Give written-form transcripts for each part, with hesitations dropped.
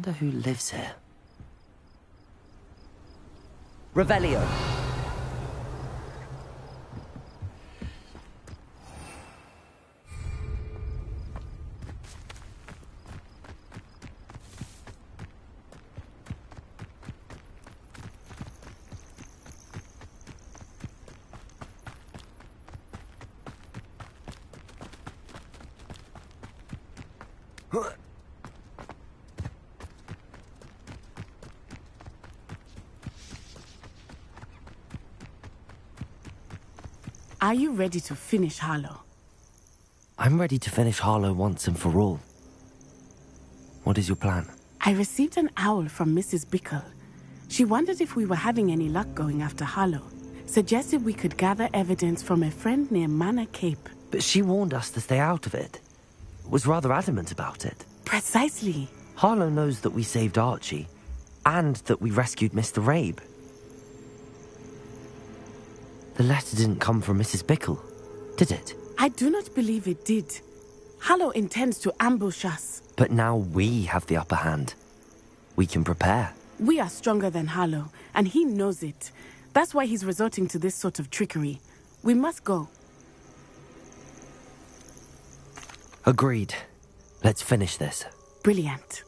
wonder who lives here. Revelio. Are you ready to finish Harlow? I'm ready to finish Harlow once and for all. What is your plan? I received an owl from Mrs. Bickle. She wondered if we were having any luck going after Harlow. Suggested we could gather evidence from a friend near Manor Cape. But she warned us to stay out of it. Was rather adamant about it. Precisely. Harlow knows that we saved Archie, and that we rescued Mr. Rabe. The letter didn't come from Mrs. Bickle, did it? I do not believe it did. Harlow intends to ambush us. But now we have the upper hand. We can prepare. We are stronger than Harlow, and he knows it. That's why he's resorting to this sort of trickery. We must go. Agreed. Let's finish this. Brilliant.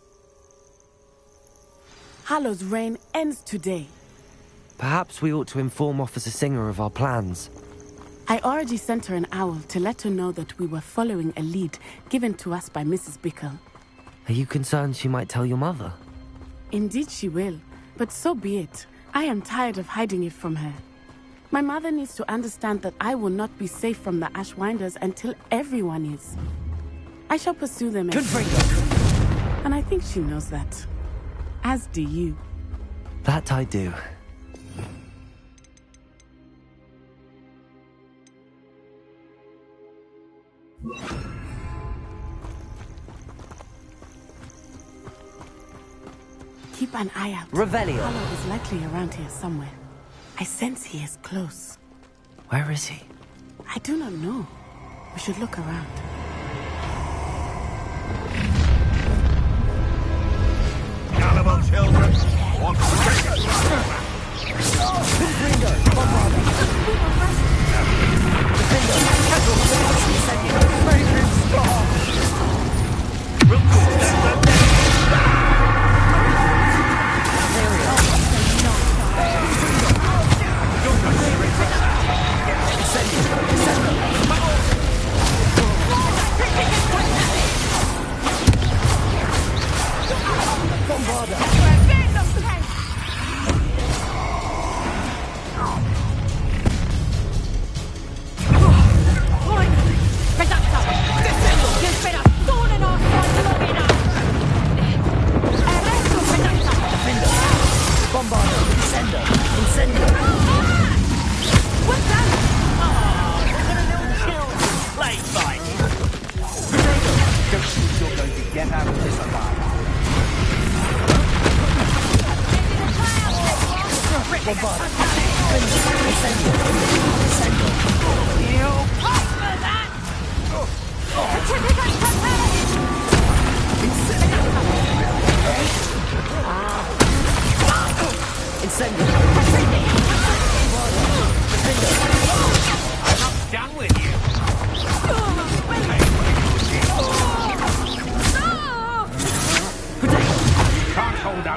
Harlow's reign ends today. Perhaps we ought to inform Officer Singer of our plans. I already sent her an owl to let her know that we were following a lead given to us by Mrs. Bickle. Are you concerned she might tell your mother? Indeed she will, but so be it. I am tired of hiding it from her. My mother needs to understand that I will not be safe from the Ashwinders until everyone is. I shall pursue them and I think she knows that. As do you. That I do. Keep an eye out. Revelio. Harlow is likely around here somewhere. I sense he is close. Where is he? I do not know. We should look around. Cannibal children! Want to take it?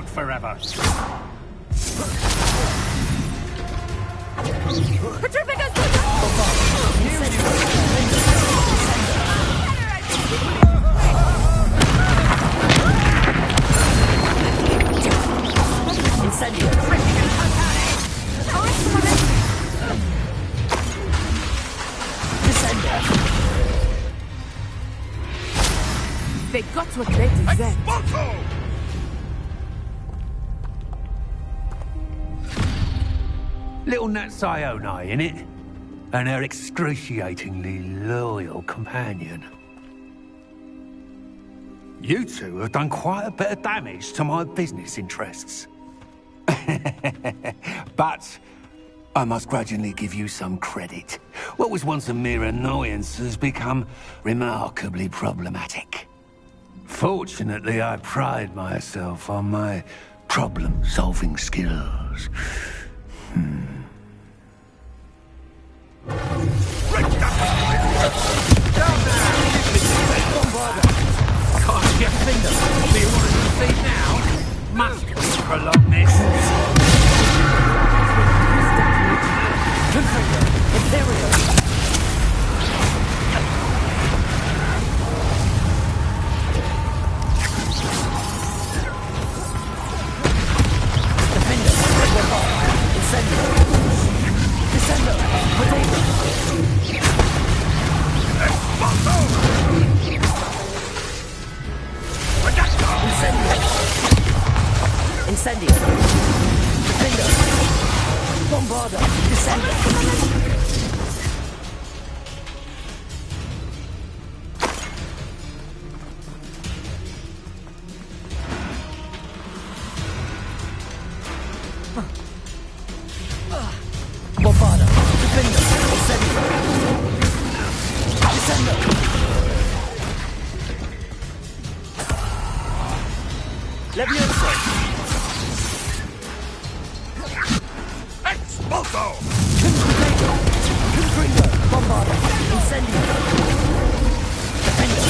Forever. They got what they deserve. Little Nat Sione, innit? And her excruciatingly loyal companion. You two have done quite a bit of damage to my business interests. But I must grudgingly give you some credit. What was once a mere annoyance has become remarkably problematic. Unfortunately, I pride myself on my problem-solving skills. Can't get finger. Do you want to proceed now? Must prolong this. Imperial. Defender. Incendio. Descendo. Potato. Incendio. Defender. Bombarda. Descendo. Bombarda. Defender. Incendio. Descendo. Levioso. Expulso! Confringo. Bombarda. Incendio. Defender.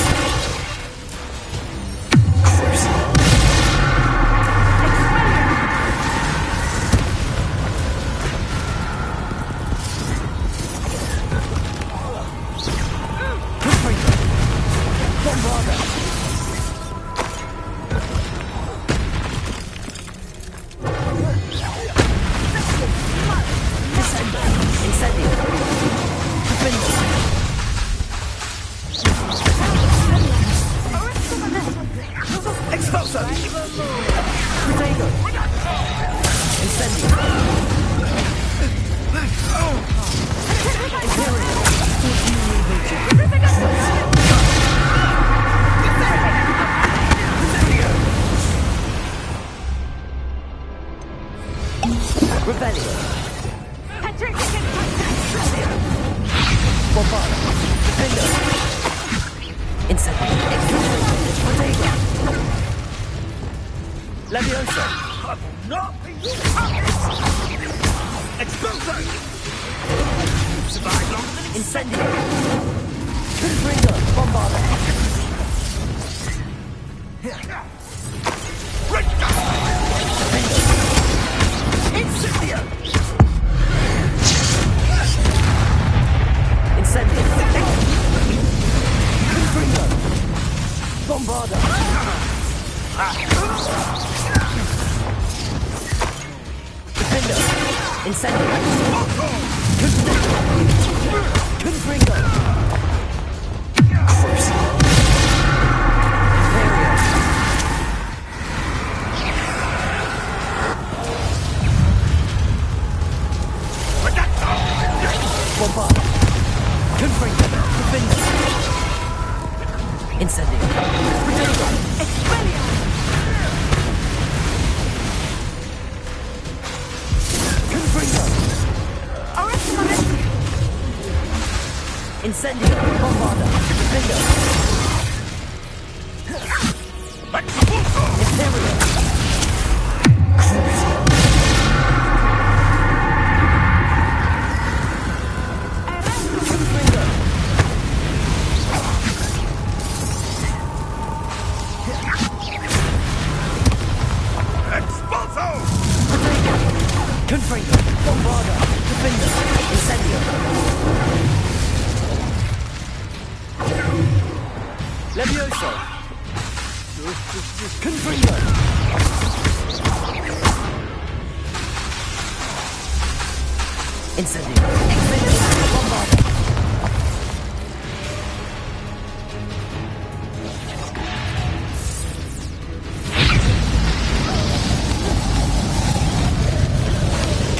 Confringo. Bombarda. Descendo. Incendio. Defender. Expulso! Potato. Incendio. Imperial. Rebellion. Bombarda. Defender. Incendio. Potato. Levioso. Expulso! Survive longer than Incendio. Confringo. Bombarda. Incendio! Incendio. Confringo. Bombarda. Defender. Incendio. Confringo. Imperial. Bombarda. Confringo. Defender. Incendio. Potato. Confringo. Incendio. Bombarda. Defender. Imperial. Confringo. Expulso! Potato. Confringo. Bombarda. Defender. Incendio. Levioso. Confringo. Incendio. Bombarda.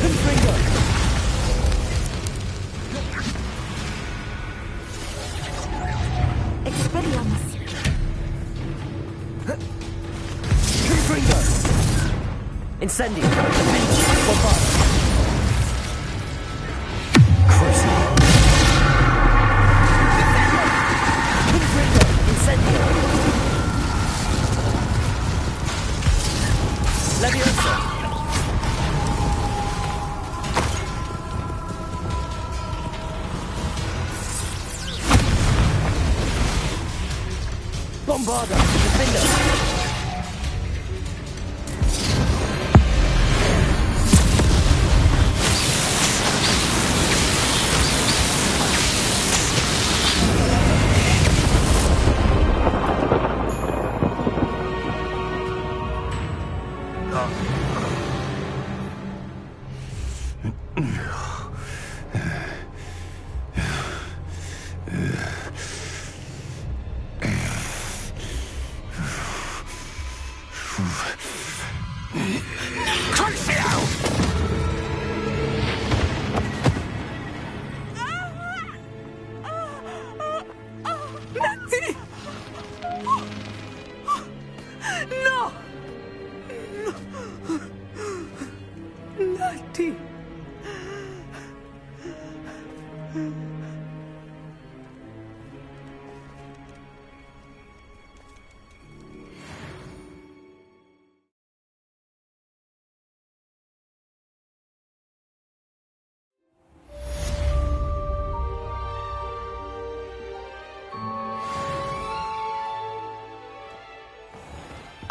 Confringo. Expelliarmus. Confringo. Incendio. Bombarda. Cruising. Confringo. Incendio. Bombarder! Defender! Nancy! No! Natty!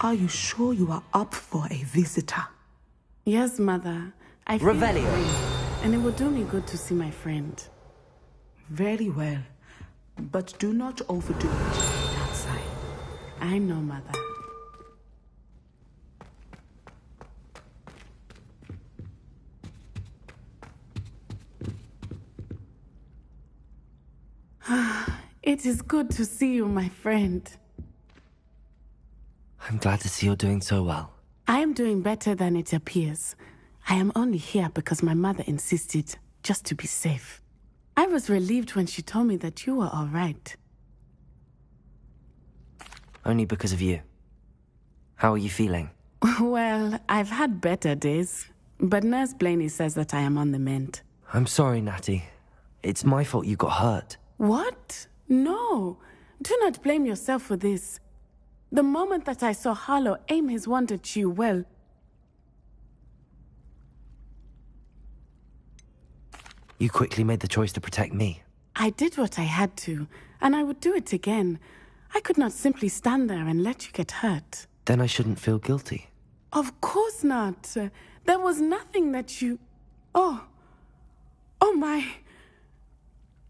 Are you sure you are up for a visitor? Yes, Mother. I feel Revelio. free, and it will do me good to see my friend. Very well. But do not overdo it outside. I know, Mother. It is good to see you, my friend. I'm glad to see you're doing so well. I am doing better than it appears. I am only here because my mother insisted, just to be safe. I was relieved when she told me that you were all right. Only because of you. How are you feeling? Well, I've had better days, but Nurse Blaney says that I am on the mend. I'm sorry, Natty. It's my fault you got hurt. What? No. Do not blame yourself for this. The moment that I saw Harlow aim his wand at you, well... You quickly made the choice to protect me. I did what I had to, and I would do it again. I could not simply stand there and let you get hurt. Then I shouldn't feel guilty. Of course not. There was nothing that you... Oh my...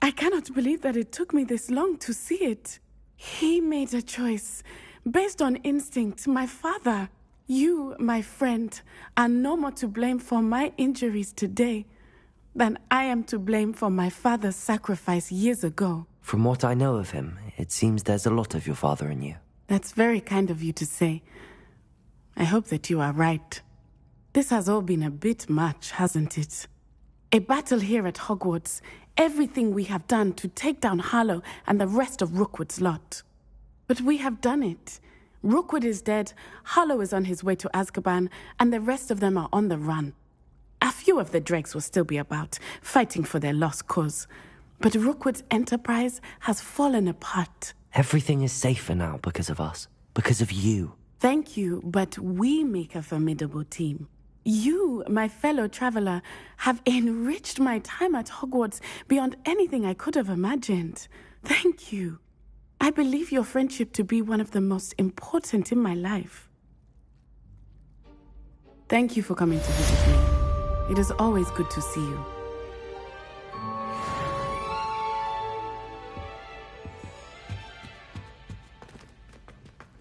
I cannot believe that it took me this long to see it. He made a choice. Based on instinct, my father, you, my friend, are no more to blame for my injuries today than I am to blame for my father's sacrifice years ago. From what I know of him, it seems there's a lot of your father in you. That's very kind of you to say. I hope that you are right. This has all been a bit much, hasn't it? A battle here at Hogwarts, everything we have done to take down Harlow and the rest of Rookwood's lot. But we have done it. Rookwood is dead, Harlow is on his way to Azkaban, and the rest of them are on the run. A few of the dregs will still be about, fighting for their lost cause. But Rookwood's enterprise has fallen apart. Everything is safer now because of us. Because of you. Thank you, but we make a formidable team. You, my fellow traveler, have enriched my time at Hogwarts beyond anything I could have imagined. Thank you. I believe your friendship to be one of the most important in my life. Thank you for coming to visit me. It is always good to see you.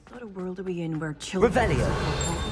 What sort of world are we in where children... Revelio.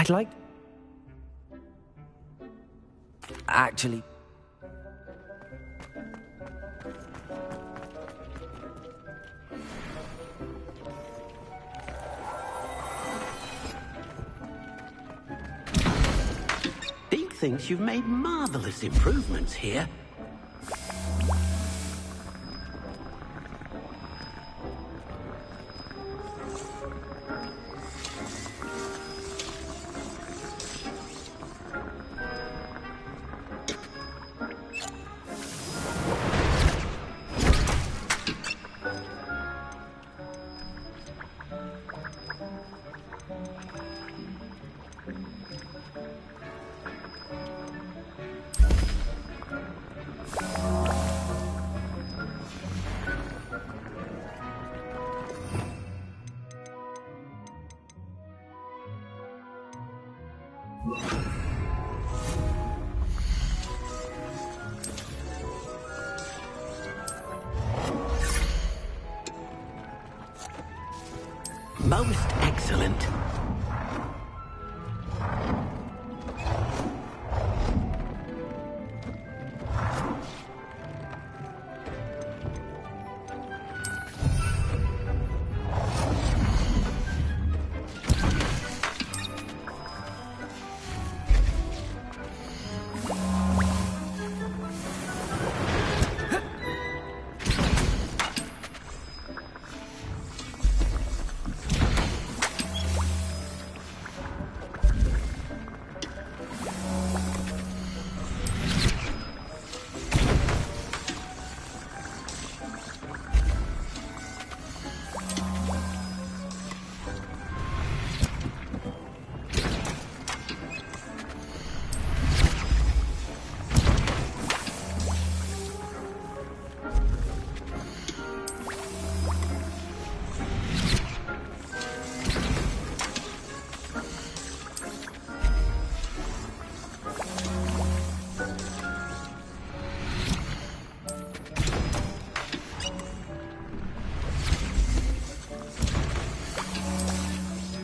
I'd like... Actually... Deke thinks you've made marvelous improvements here. Most excellent.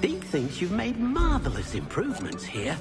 Deke thinks you've made marvelous improvements here.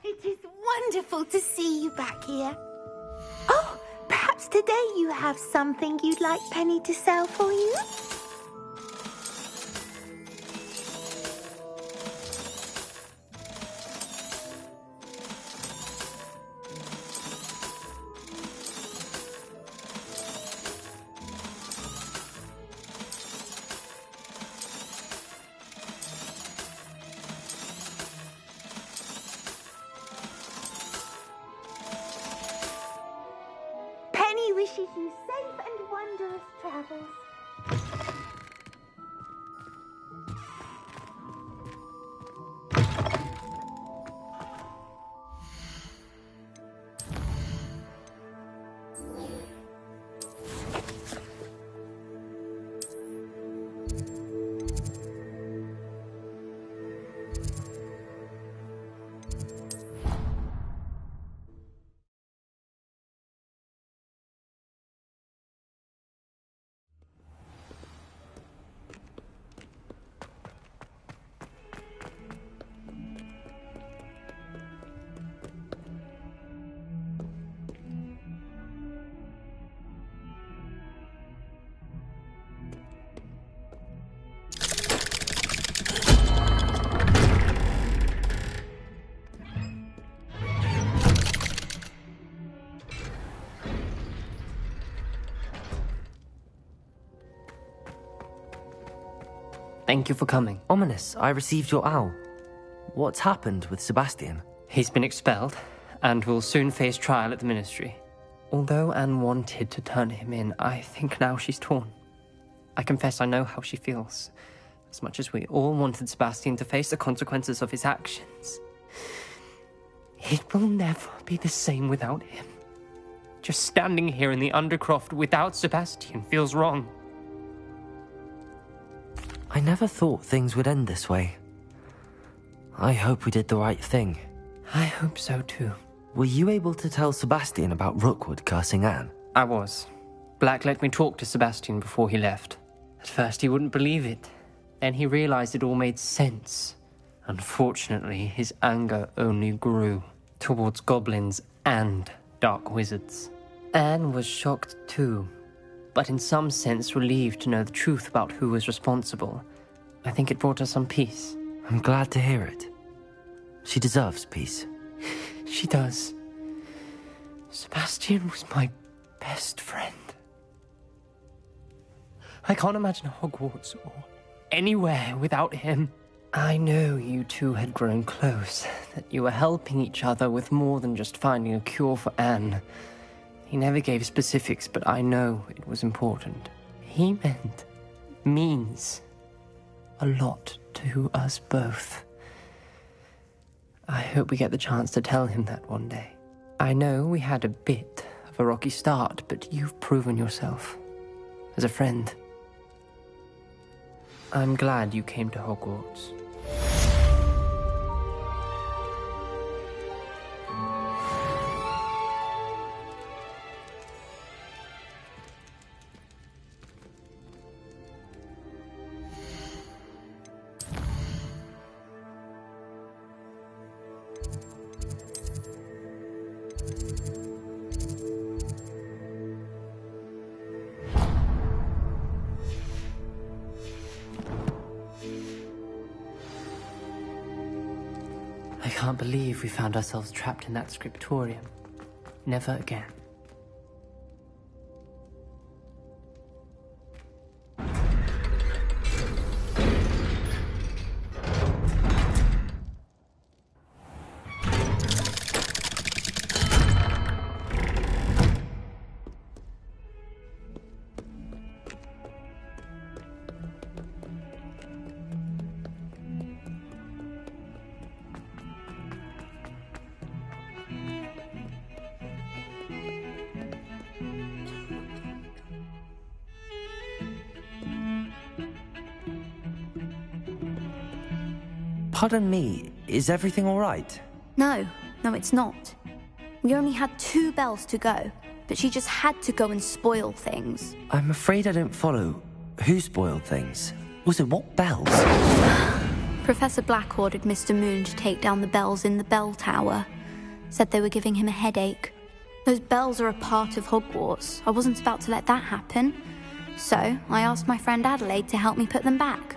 It is wonderful to see you back here. Oh, perhaps today you have something you'd like Penny to sell for you? Penny wishes you safe and wondrous travels. Thank you for coming. Ominous, I received your owl. What's happened with Sebastian? He's been expelled, and will soon face trial at the Ministry. Although Anne wanted to turn him in, I think now she's torn. I confess I know how she feels. As much as we all wanted Sebastian to face the consequences of his actions. It will never be the same without him. Just standing here in the Undercroft without Sebastian feels wrong. I never thought things would end this way. I hope we did the right thing. I hope so too. Were you able to tell Sebastian about Rookwood cursing Anne? I was. Black let me talk to Sebastian before he left. At first he wouldn't believe it. Then he realized it all made sense. Unfortunately, his anger only grew towards goblins and dark wizards. Anne was shocked too, but in some sense relieved to know the truth about who was responsible. I think it brought her some peace. I'm glad to hear it. She deserves peace. She does. Sebastian was my best friend. I can't imagine Hogwarts or anywhere without him. I know you two had grown close, that you were helping each other with more than just finding a cure for Anne. He never gave specifics, but I know it was important. He means a lot to us both. I hope we get the chance to tell him that one day. I know we had a bit of a rocky start, but you've proven yourself as a friend. I'm glad you came to Hogwarts. I can't believe we found ourselves trapped in that scriptorium. Never again. Pardon me, is everything all right? No, it's not. We only had 2 bells to go, but she just had to go and spoil things. I'm afraid I don't follow. Who spoiled things? Also, what bells? Professor Black ordered Mr. Moon to take down the bells in the bell tower. Said they were giving him a headache. Those bells are a part of Hogwarts. I wasn't about to let that happen. So, I asked my friend Adelaide to help me put them back.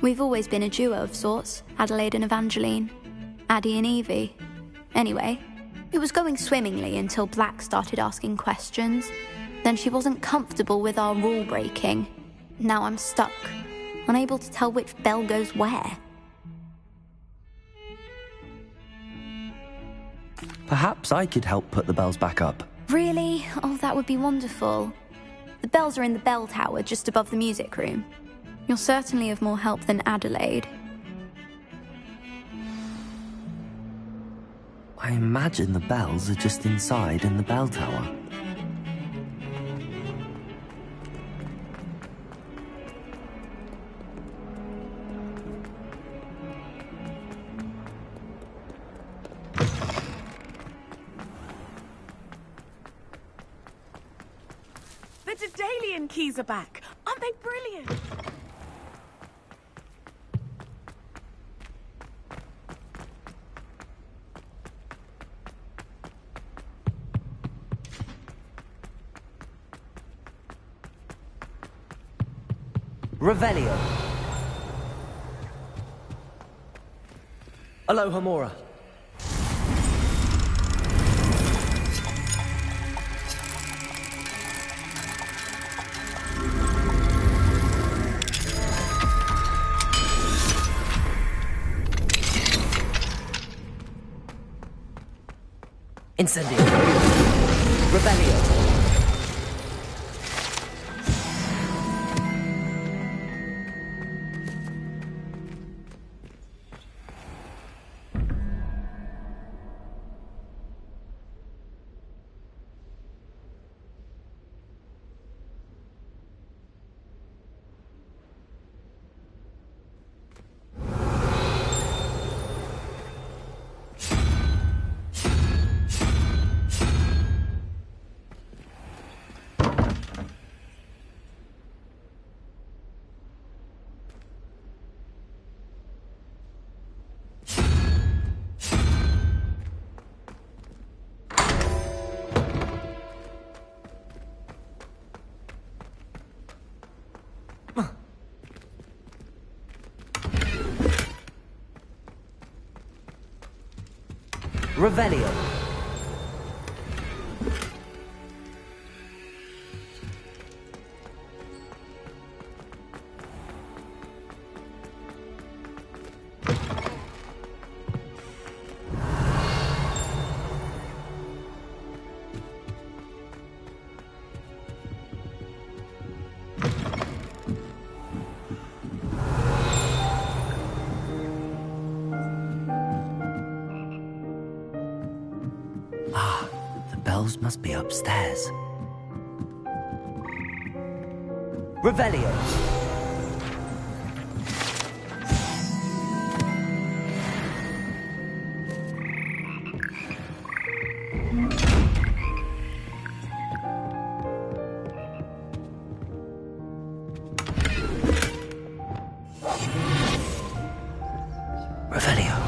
We've always been a duo of sorts, Adelaide and Evangeline. Addie and Evie. Anyway, it was going swimmingly until Black started asking questions. Then she wasn't comfortable with our rule breaking. Now I'm stuck, unable to tell which bell goes where. Perhaps I could help put the bells back up. Really? Oh, that would be wonderful. The bells are in the bell tower just above the music room. You're certainly of more help than Adelaide. I imagine the bells are just inside in the bell tower. The Daedalian keys are back. Aren't they brilliant? Revelio. Aloha Mora. Incendio. Revelio. Revelio. Bells must be upstairs. Revelio. Revelio.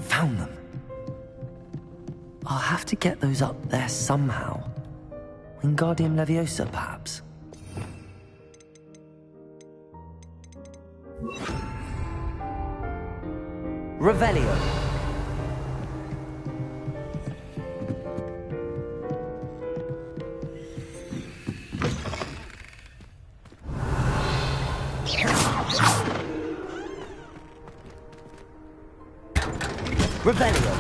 Found them. I'll have to get those up there somehow. Wingardium Leviosa, perhaps. Revelio. Revelio.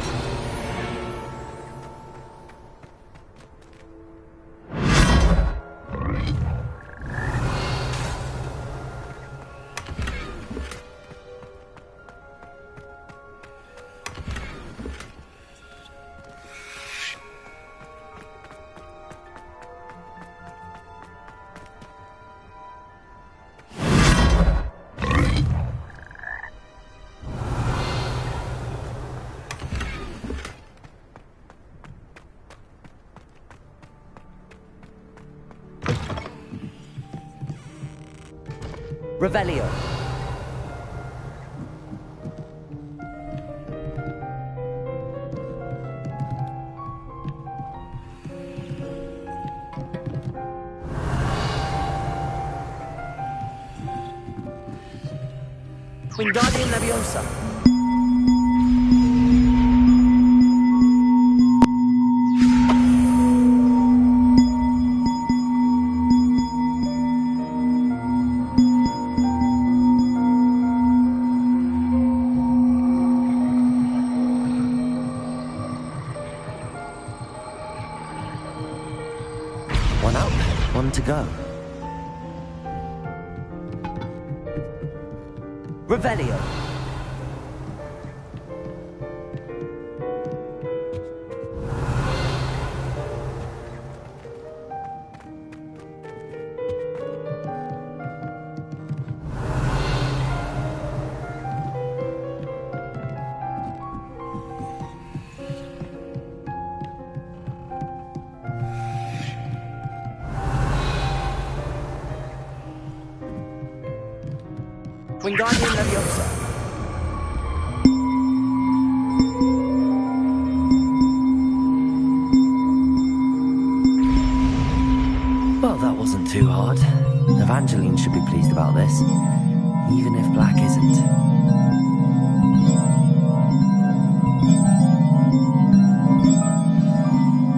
Revelio. Wingardium Leviosa. one to go. Revelio. Wingardium Leviosa. Well, that wasn't too hard. Evangeline should be pleased about this, even if Black isn't.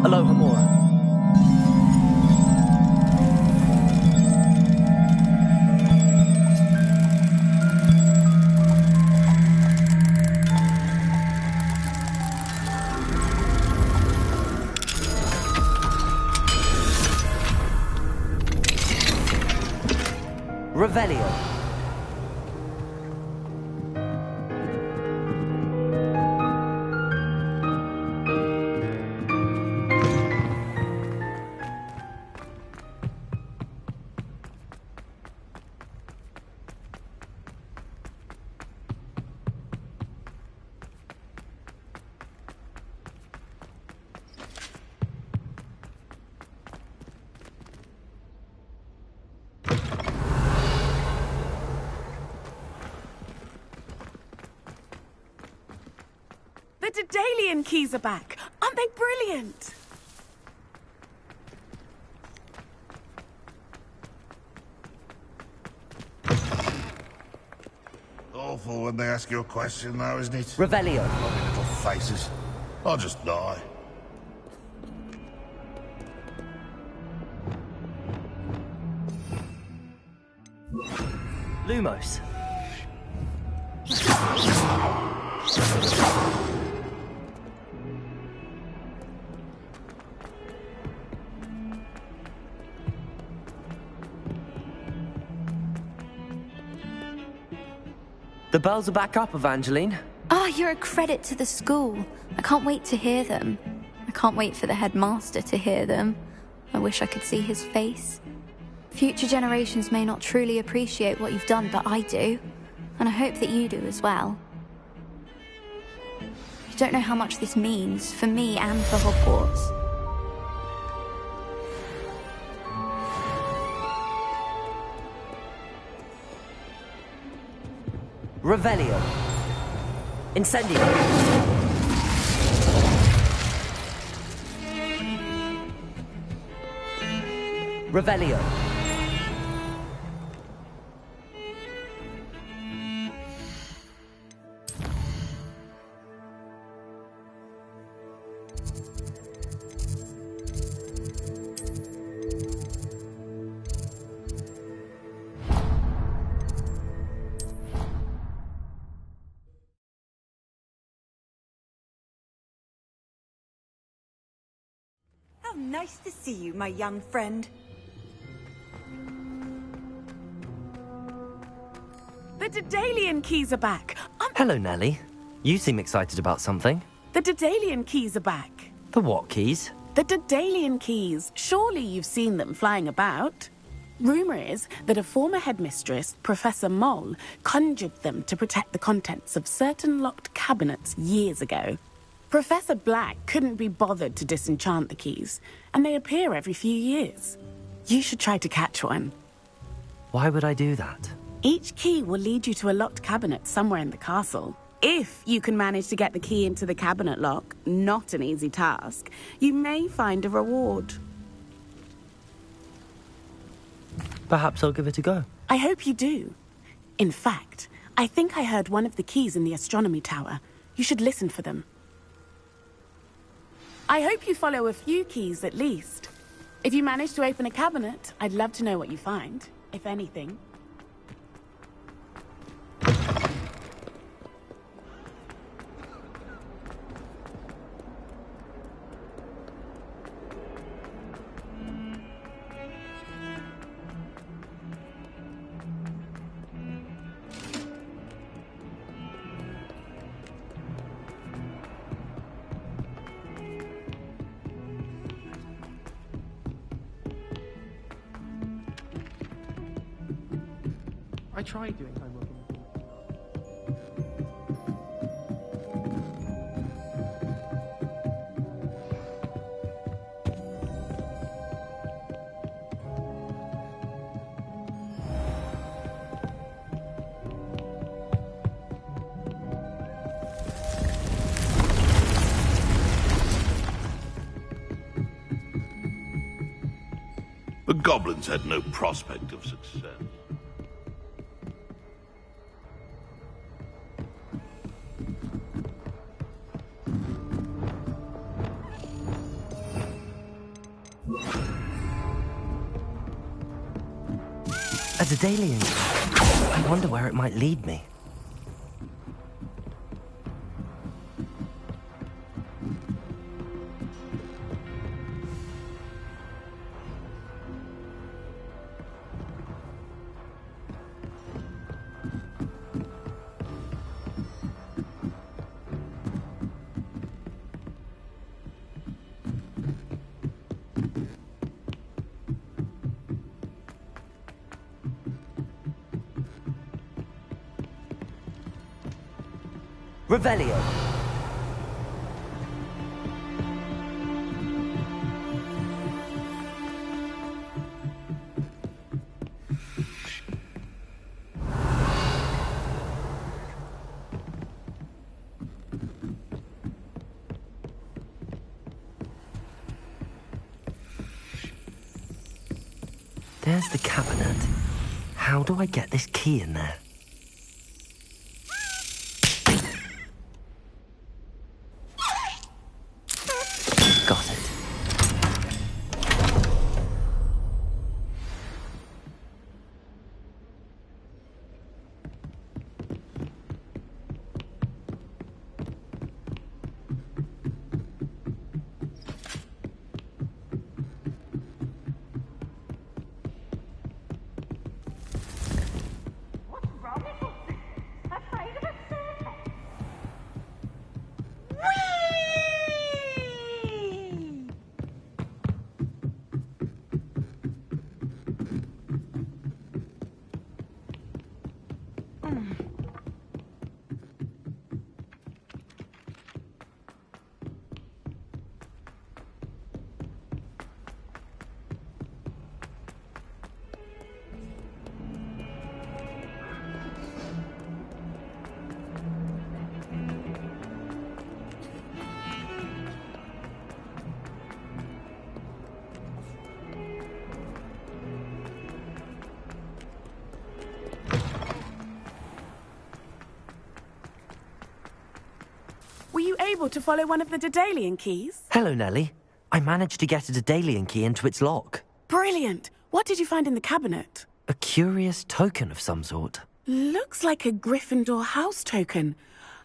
Aloha Mora. Revelio. The Daedalian keys are back. Aren't they brilliant? Awful when they ask you a question, though, isn't it? Revelio. Lovely little faces. I'll just die. Lumos. The bells are back up, Evangeline. Oh, you're a credit to the school. I can't wait to hear them. I can't wait for the headmaster to hear them. I wish I could see his face. Future generations may not truly appreciate what you've done, but I do. And I hope that you do as well. You don't know how much this means, for me and for Hogwarts. Revelio. Incendio. Revelio. How nice to see you, my young friend. The Daedalian keys are back. Hello, Nellie. You seem excited about something. The Daedalian keys are back. The what keys? The Daedalian keys. Surely you've seen them flying about. Rumour is that a former headmistress, Professor Moll, conjured them to protect the contents of certain locked cabinets years ago. Professor Black couldn't be bothered to disenchant the keys, and they appear every few years. You should try to catch one. Why would I do that? Each key will lead you to a locked cabinet somewhere in the castle. If you can manage to get the key into the cabinet lock, not an easy task, you may find a reward. Perhaps I'll give it a go. I hope you do. In fact, I think I heard one of the keys in the astronomy tower. You should listen for them. I hope you follow a few keys at least. If you manage to open a cabinet, I'd love to know what you find, if anything. tried doing homework in the The goblins had no prospect of success. A Daedalian. I wonder where it might lead me. Revelio. There's the cabinet. How do I get this key in there? Got it. Were you able to follow one of the Daedalian keys? Hello, Nellie. I managed to get a Daedalian key into its lock. Brilliant! What did you find in the cabinet? A curious token of some sort. Looks like a Gryffindor house token.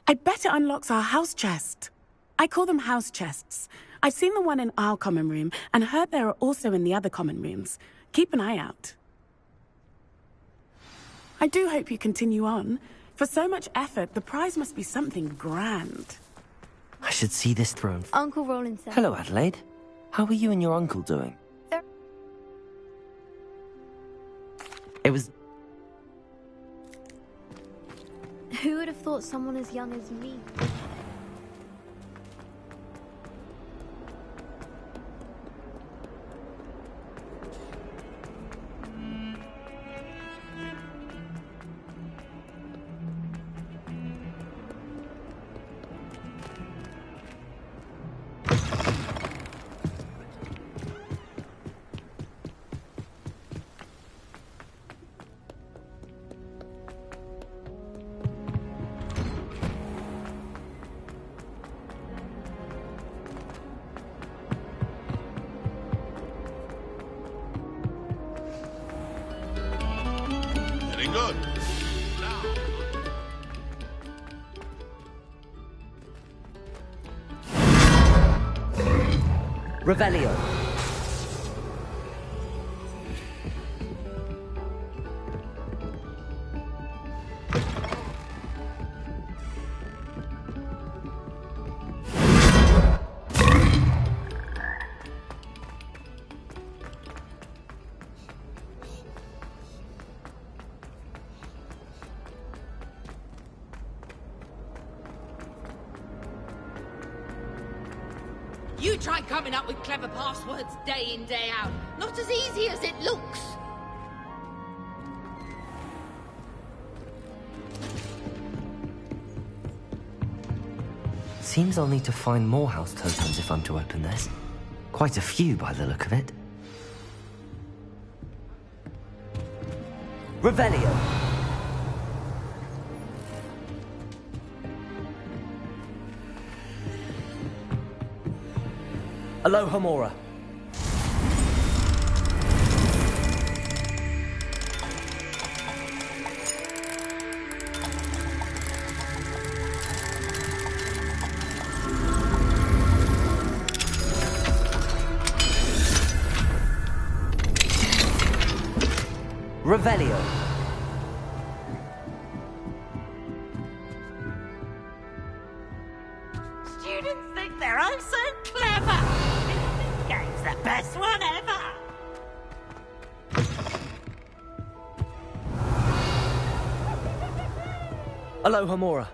I bet it unlocks our house chest. I call them house chests. I've seen the one in our common room and heard there are also in the other common rooms. Keep an eye out. I do hope you continue on. For so much effort, the prize must be something grand. I should see this throne. Uncle Roland said. Hello, Adelaide. How are you and your uncle doing? It was... Who would have thought someone as young as me? Very good. Now, Revelio. You try coming up with clever passwords day in, day out. Not as easy as it looks. Seems I'll need to find more house totems if I'm to open this. Quite a few by the look of it. Revelio. Aloha Mora. Revelio. Students think they're oh so clever. This game's the best one ever. Aloha Mora.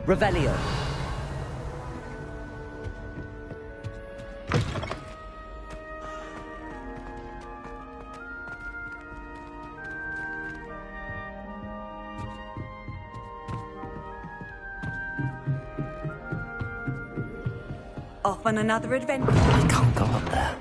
Revelio. Off on another adventure. I can't go up there.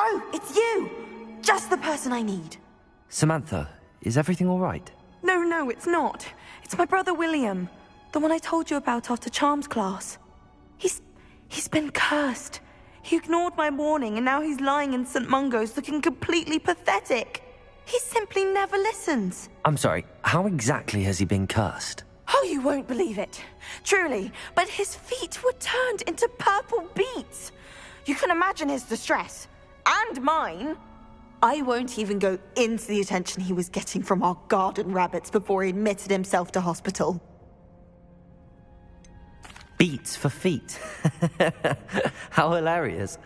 Oh, it's you! Just the person I need. Samantha, is everything all right? No, it's not. It's my brother William. The one I told you about after Charms class. He's been cursed. He ignored my warning and now he's lying in St. Mungo's looking completely pathetic. He simply never listens. I'm sorry, how exactly has he been cursed? Oh, you won't believe it. Truly, but his feet were turned into purple beets. You can imagine his distress. And mine. I won't even go into the attention he was getting from our garden rabbits before he admitted himself to hospital. Beats for feet. How hilarious.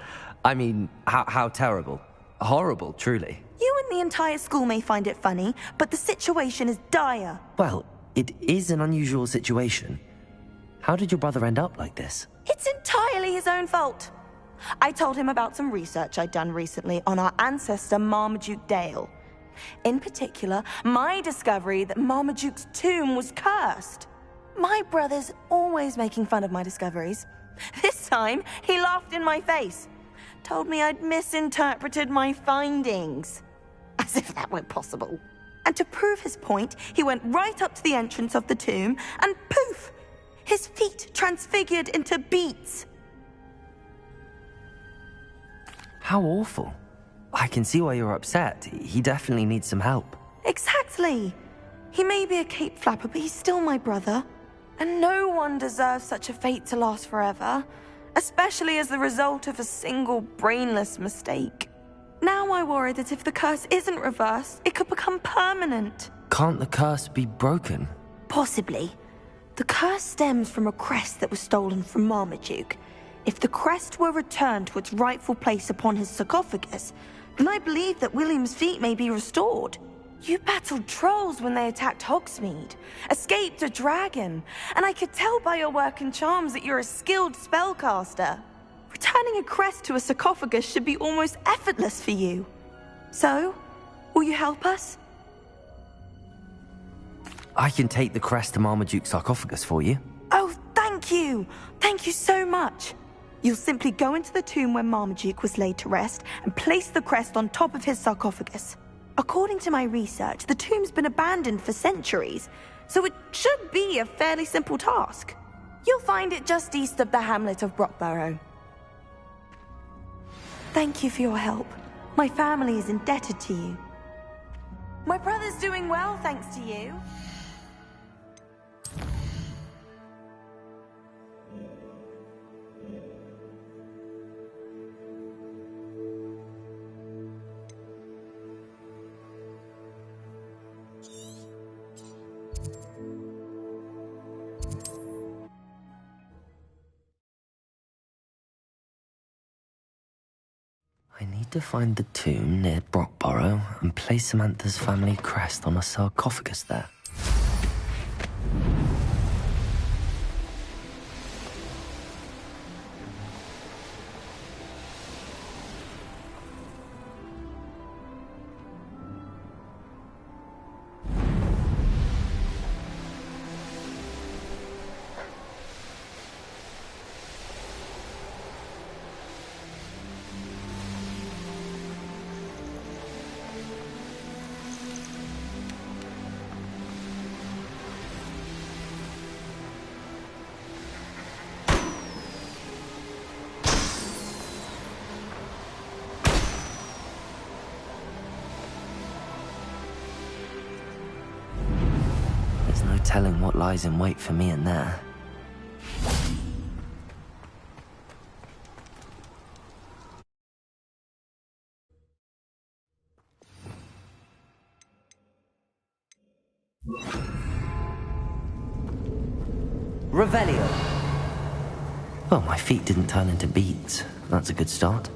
I mean, how terrible. Horrible, truly. You and the entire school may find it funny, but the situation is dire. Well, it is an unusual situation. How did your brother end up like this? It's entirely his own fault. I told him about some research I'd done recently on our ancestor Marmaduke Dale. In particular, my discovery that Marmaduke's tomb was cursed. My brother's always making fun of my discoveries. This time, he laughed in my face. Told me I'd misinterpreted my findings. As if that were possible. And to prove his point, he went right up to the entrance of the tomb and poof! His feet transfigured into beets. How awful. I can see why you're upset. He definitely needs some help. Exactly. He may be a cape flapper, but he's still my brother. And no one deserves such a fate to last forever, especially as the result of a single brainless mistake. Now I worry that if the curse isn't reversed, it could become permanent. Can't the curse be broken? Possibly. The curse stems from a crest that was stolen from Marmaduke. If the crest were returned to its rightful place upon his sarcophagus, then I believe that William's feet may be restored. You battled trolls when they attacked Hogsmeade, escaped a dragon, and I could tell by your work in charms that you're a skilled spellcaster. Returning a crest to a sarcophagus should be almost effortless for you. So, will you help us? I can take the crest to Marmaduke's sarcophagus for you. Oh, thank you! Thank you so much! You'll simply go into the tomb where Marmaduke was laid to rest and place the crest on top of his sarcophagus. According to my research, the tomb's been abandoned for centuries, so it should be a fairly simple task. You'll find it just east of the hamlet of Brockborough. Thank you for your help. My family is indebted to you. My brother's doing well, thanks to you. I need to find the tomb near Brockborough and place Samantha's family crest on a sarcophagus there. Telling what lies in wait for me in there. Revelio. Well, my feet didn't turn into beads. That's a good start.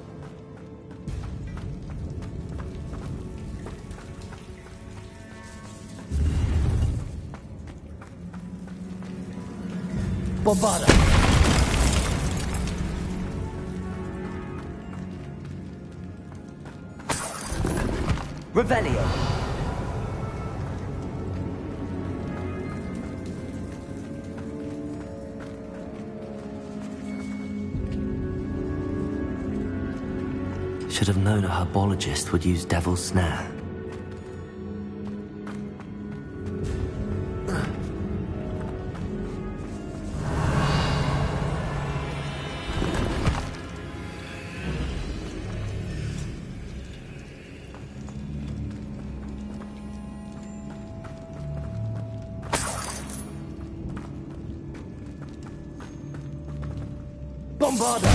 Bombarda. Revelio. Should have known a herbologist would use Devil's Snare. Bombarda!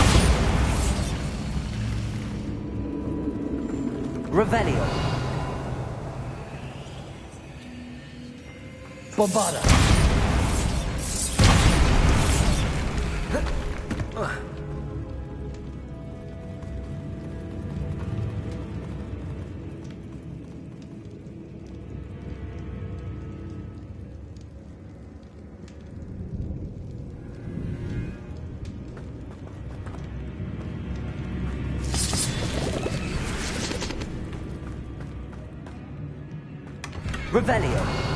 Revelio! Bombarda! Revelio.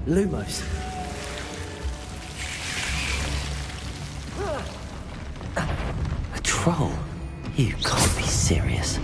Lumos. A troll? You can't be serious.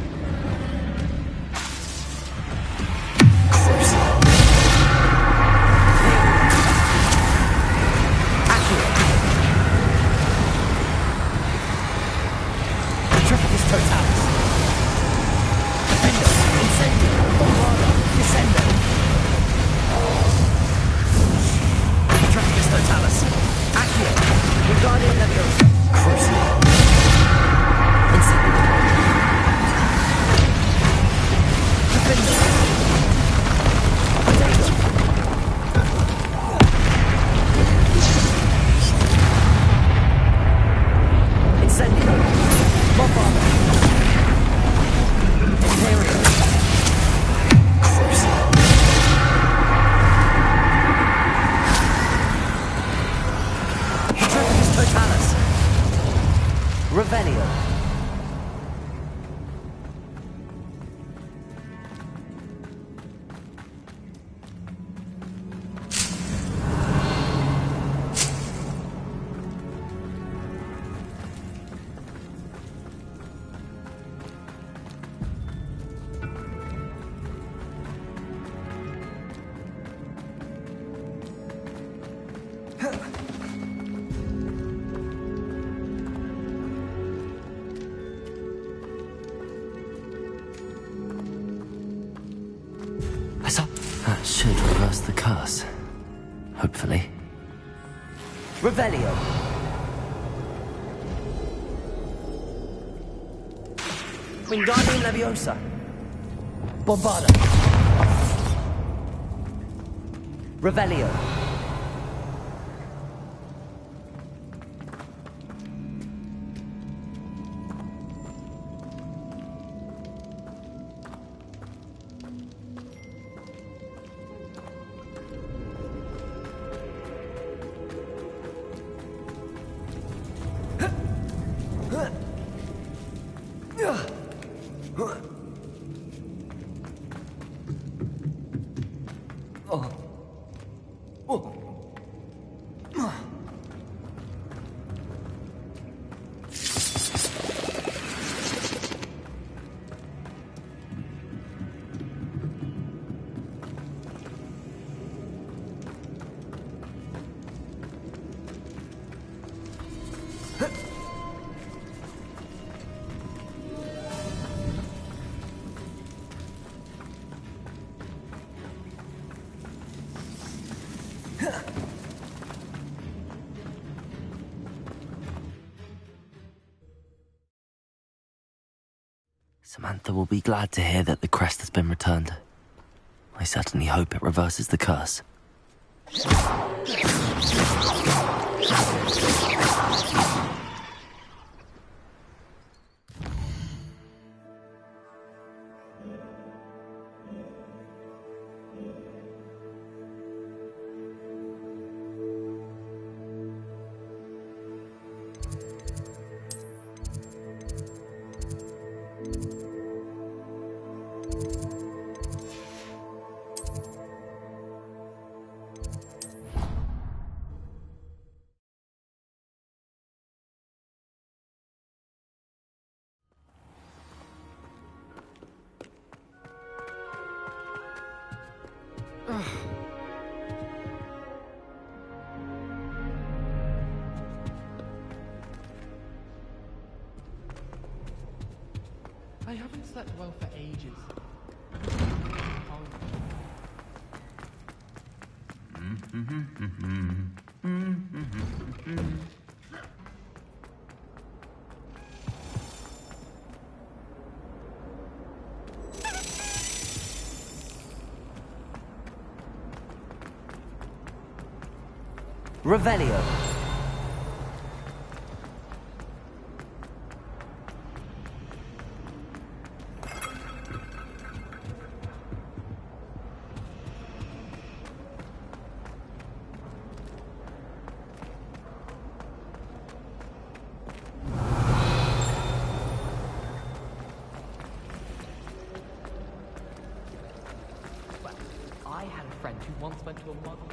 That should reverse the curse. Hopefully. Revelio! Wingardium Leviosa! Bombarda! Revelio! Samantha will be glad to hear that the crest has been returned. I certainly hope it reverses the curse. I haven't slept well for ages. Revelio. I had a friend who once went to a muggle.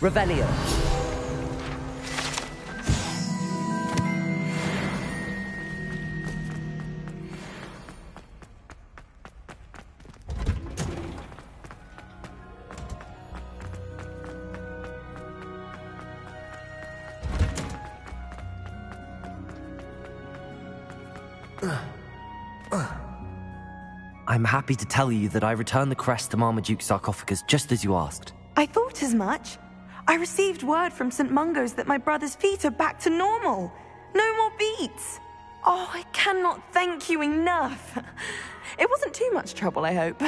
Revelio. I'm happy to tell you that I returned the crest to Marmaduke's sarcophagus just as you asked. I thought as much. I received word from St. Mungo's that my brother's feet are back to normal. No more beats. Oh, I cannot thank you enough. It wasn't too much trouble, I hope.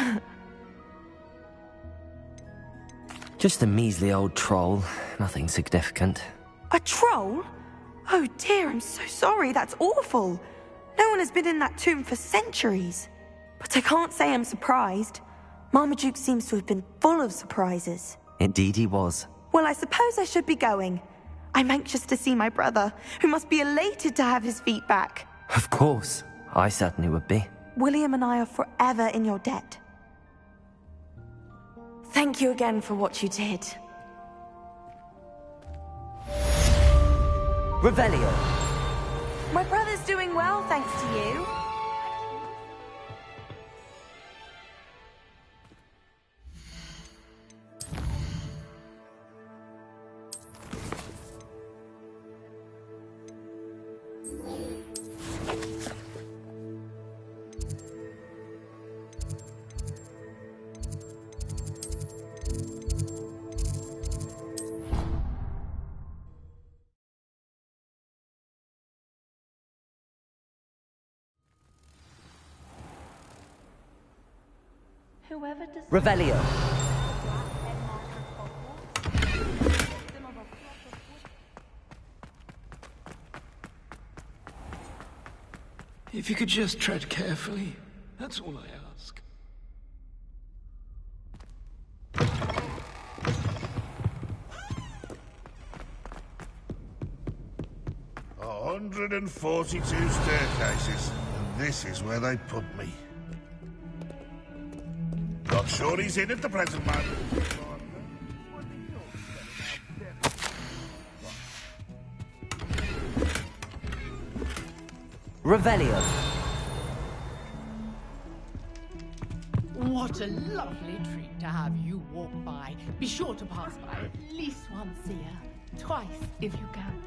Just a measly old troll. Nothing significant. A troll? Oh dear, I'm so sorry. That's awful. No one has been in that tomb for centuries. But I can't say I'm surprised. Marmaduke seems to have been full of surprises. Indeed he was. Well, I suppose I should be going. I'm anxious to see my brother, who must be elated to have his feet back. Of course. I certainly would be. William and I are forever in your debt. Thank you again for what you did. Revelio. My brother's doing well, thanks to you. Revelio. If you could just tread carefully, that's all I ask. A 142 staircases, and this is where they put me. Not sure he's in at the present moment. Revelio. What a lovely treat to have you walk by. Be sure to pass by at least once a year. Twice, if you can.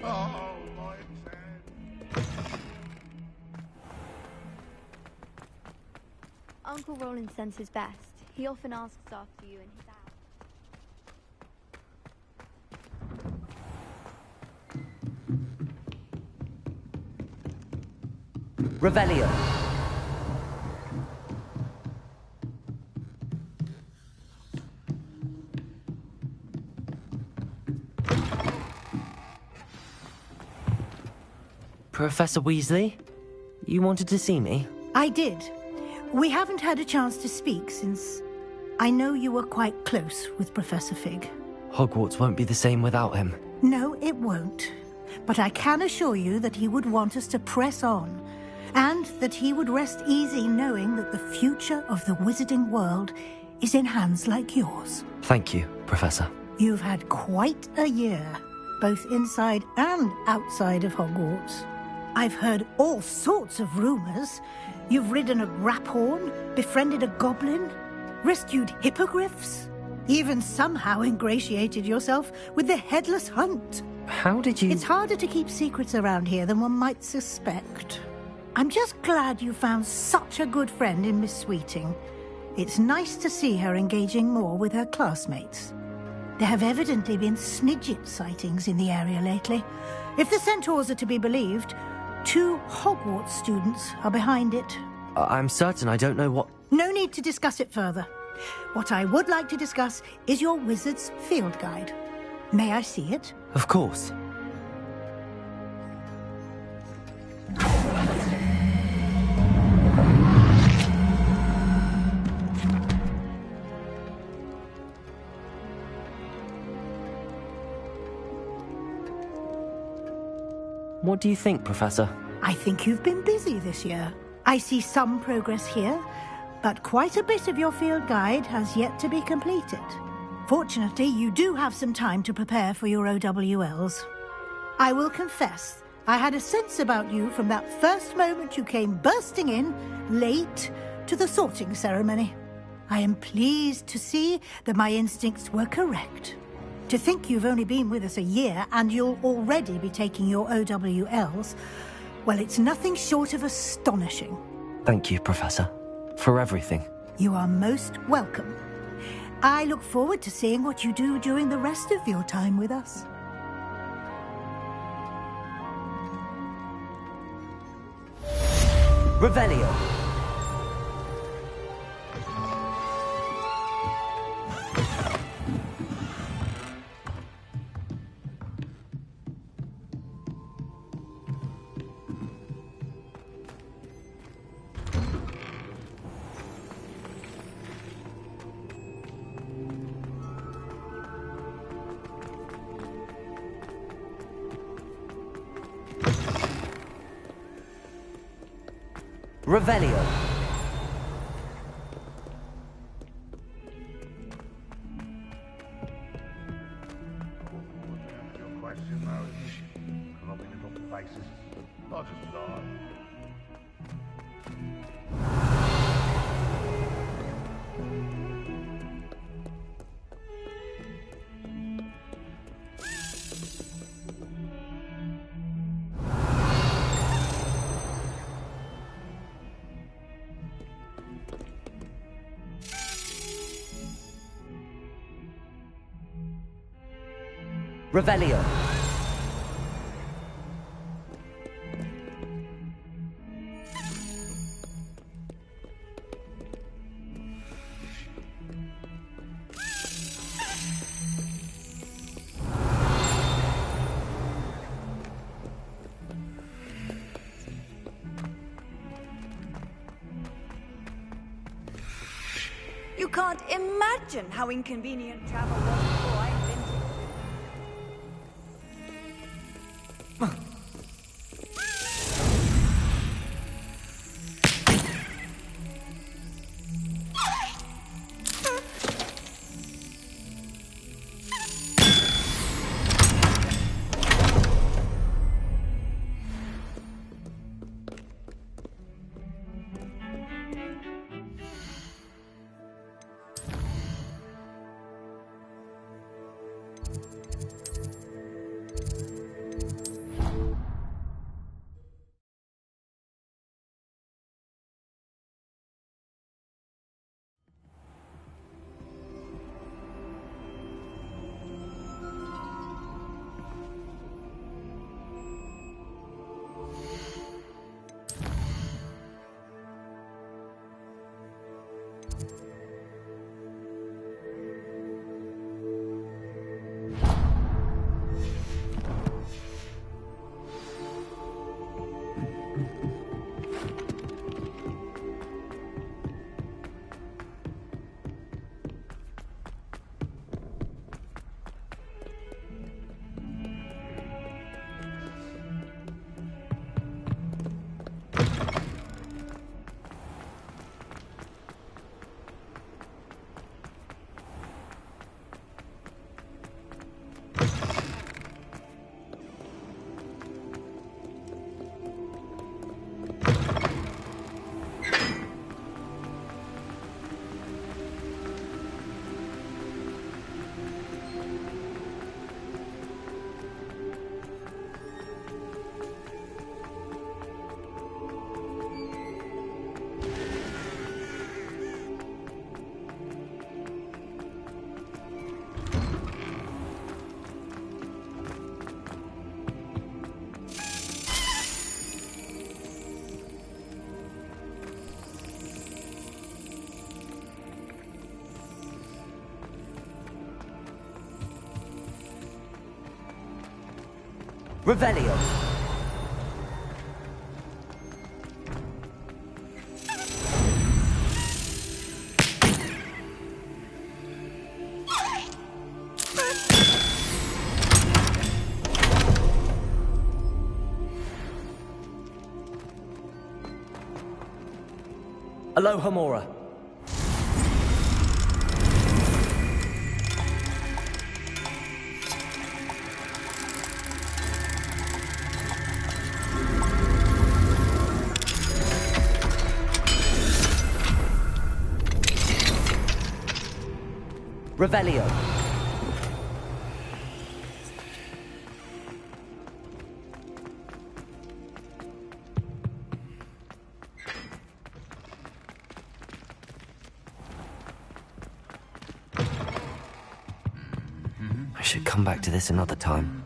Oh, my head. Uncle Roland sends his best. He often asks after you in his hour. Revelio. Professor Weasley? You wanted to see me? I did. We haven't had a chance to speak since I know you were quite close with Professor Fig. Hogwarts won't be the same without him. No, it won't. But I can assure you that he would want us to press on, and that he would rest easy knowing that the future of the wizarding world is in hands like yours. Thank you, Professor. You've had quite a year, both inside and outside of Hogwarts. I've heard all sorts of rumors. You've ridden a graphorn, befriended a goblin, rescued hippogriffs, even somehow ingratiated yourself with the Headless Hunt. How did you... It's harder to keep secrets around here than one might suspect. I'm just glad you found such a good friend in Miss Sweeting. It's nice to see her engaging more with her classmates. There have evidently been Snidget sightings in the area lately. If the centaurs are to be believed, 2 Hogwarts students are behind it. I'm certain I don't know what... No need to discuss it further. What I would like to discuss is your wizard's field guide. May I see it? Of course. What do you think, Professor? I think you've been busy this year. I see some progress here, but quite a bit of your field guide has yet to be completed. Fortunately, you do have some time to prepare for your OWLs. I will confess, I had a sense about you from that first moment you came bursting in, late, to the sorting ceremony. I am pleased to see that my instincts were correct. To think you've only been with us a year and you'll already be taking your OWLs, well, it's nothing short of astonishing. Thank you, Professor, for everything. You are most welcome. I look forward to seeing what you do during the rest of your time with us. Revelio. Revelio. Your question, though, lovely little faces. I'll just die. Revelio. You can't imagine how inconvenient travel was before I invented it. Revelio. Alohomora. Revelio. should come back to this another time.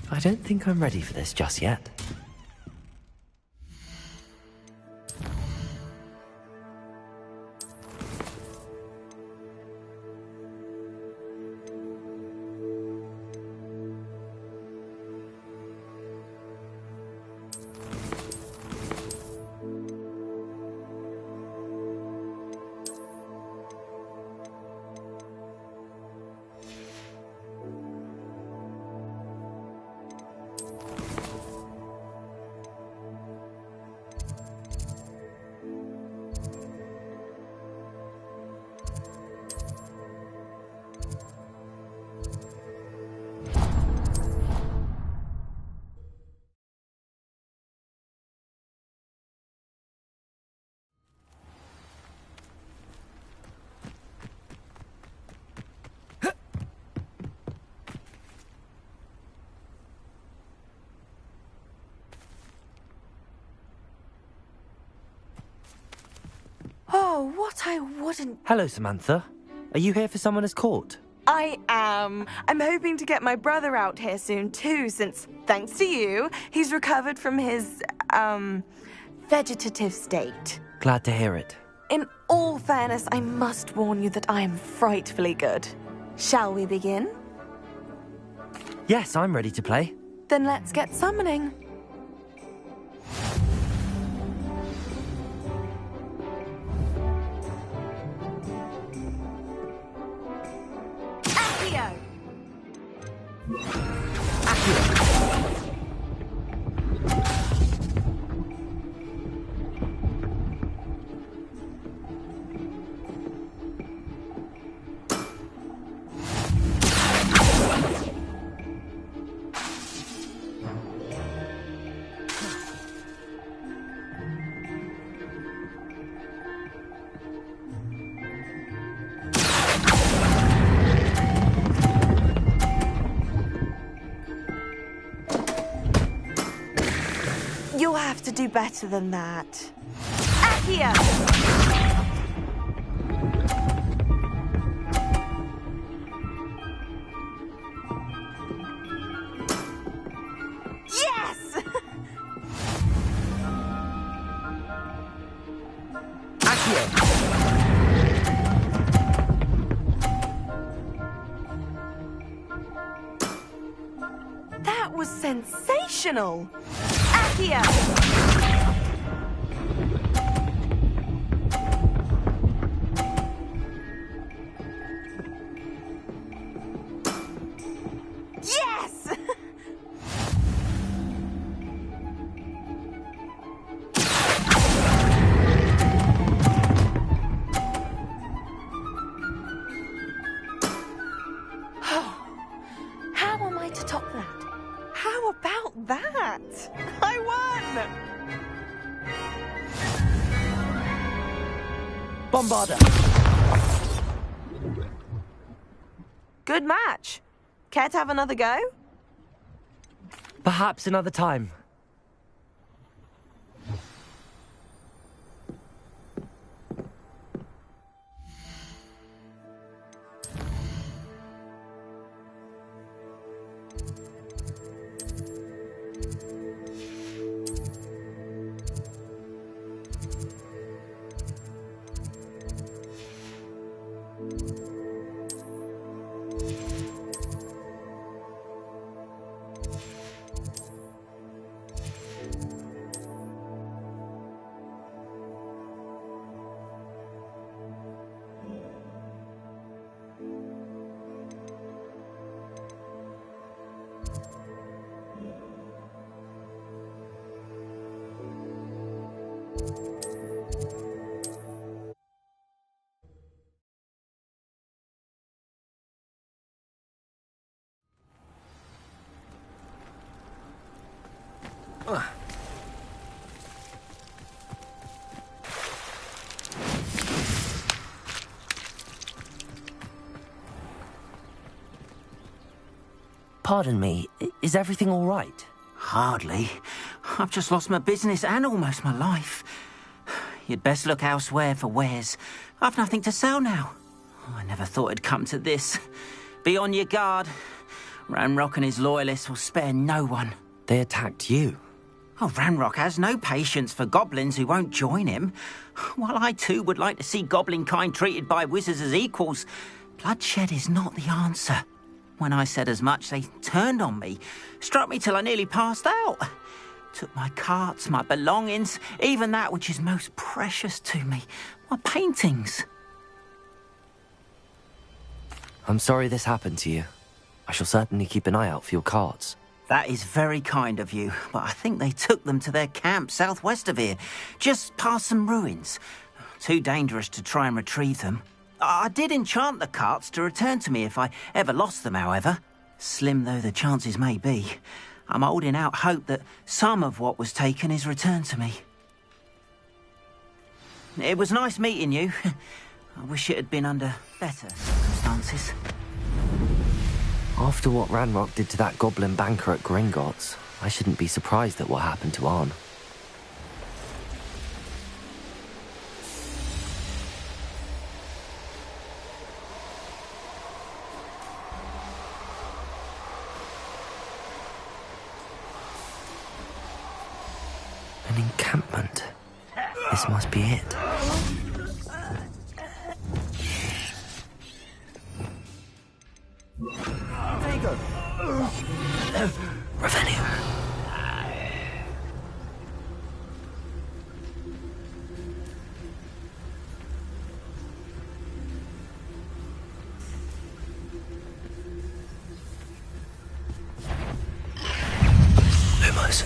I don't think I'm ready for this just yet. Oh, what I wouldn't... Hello, Samantha. Are you here for someone as court? I am. I'm hoping to get my brother out here soon, too, since, thanks to you, he's recovered from his, vegetative state. Glad to hear it. In all fairness, I must warn you that I am frightfully good. Shall we begin? Yes, I'm ready to play. Then let's get summoning. Accio! You'll have to do better than that. Accio! Yes! That was sensational! Accio! Yes! How am I to top that? How about that? I won! Bombarda! Good match. Care to have another go? Perhaps another time. Pardon me, is everything all right? Hardly. I've just lost my business and almost my life. You'd best look elsewhere for wares. I've nothing to sell now. I never thought it'd come to this. Be on your guard. Ranrock and his loyalists will spare no one. They attacked you? Oh, Ranrock has no patience for goblins who won't join him. While I too would like to see goblin kind treated by wizards as equals, bloodshed is not the answer. When I said as much, they turned on me, struck me till I nearly passed out. Took my carts, my belongings, even that which is most precious to me, my paintings. I'm sorry this happened to you. I shall certainly keep an eye out for your carts. That is very kind of you, but I think they took them to their camp southwest of here, just past some ruins. Too dangerous to try and retrieve them. I did enchant the carts to return to me if I ever lost them, however. Slim though the chances may be, I'm holding out hope that some of what was taken is returned to me. It was nice meeting you. I wish it had been under better circumstances. After what Ranrock did to that goblin banker at Gringotts, I shouldn't be surprised at what happened to Arn. An encampment. This must be it. There you go. Revelio. Lumos.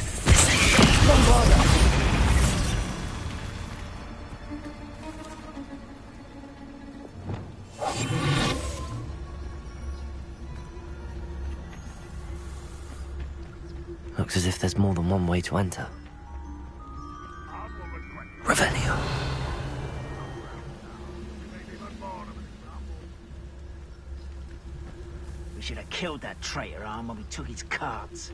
Looks as if there's more than one way to enter. Revelio. We should have killed that traitor Arm when we took his carts.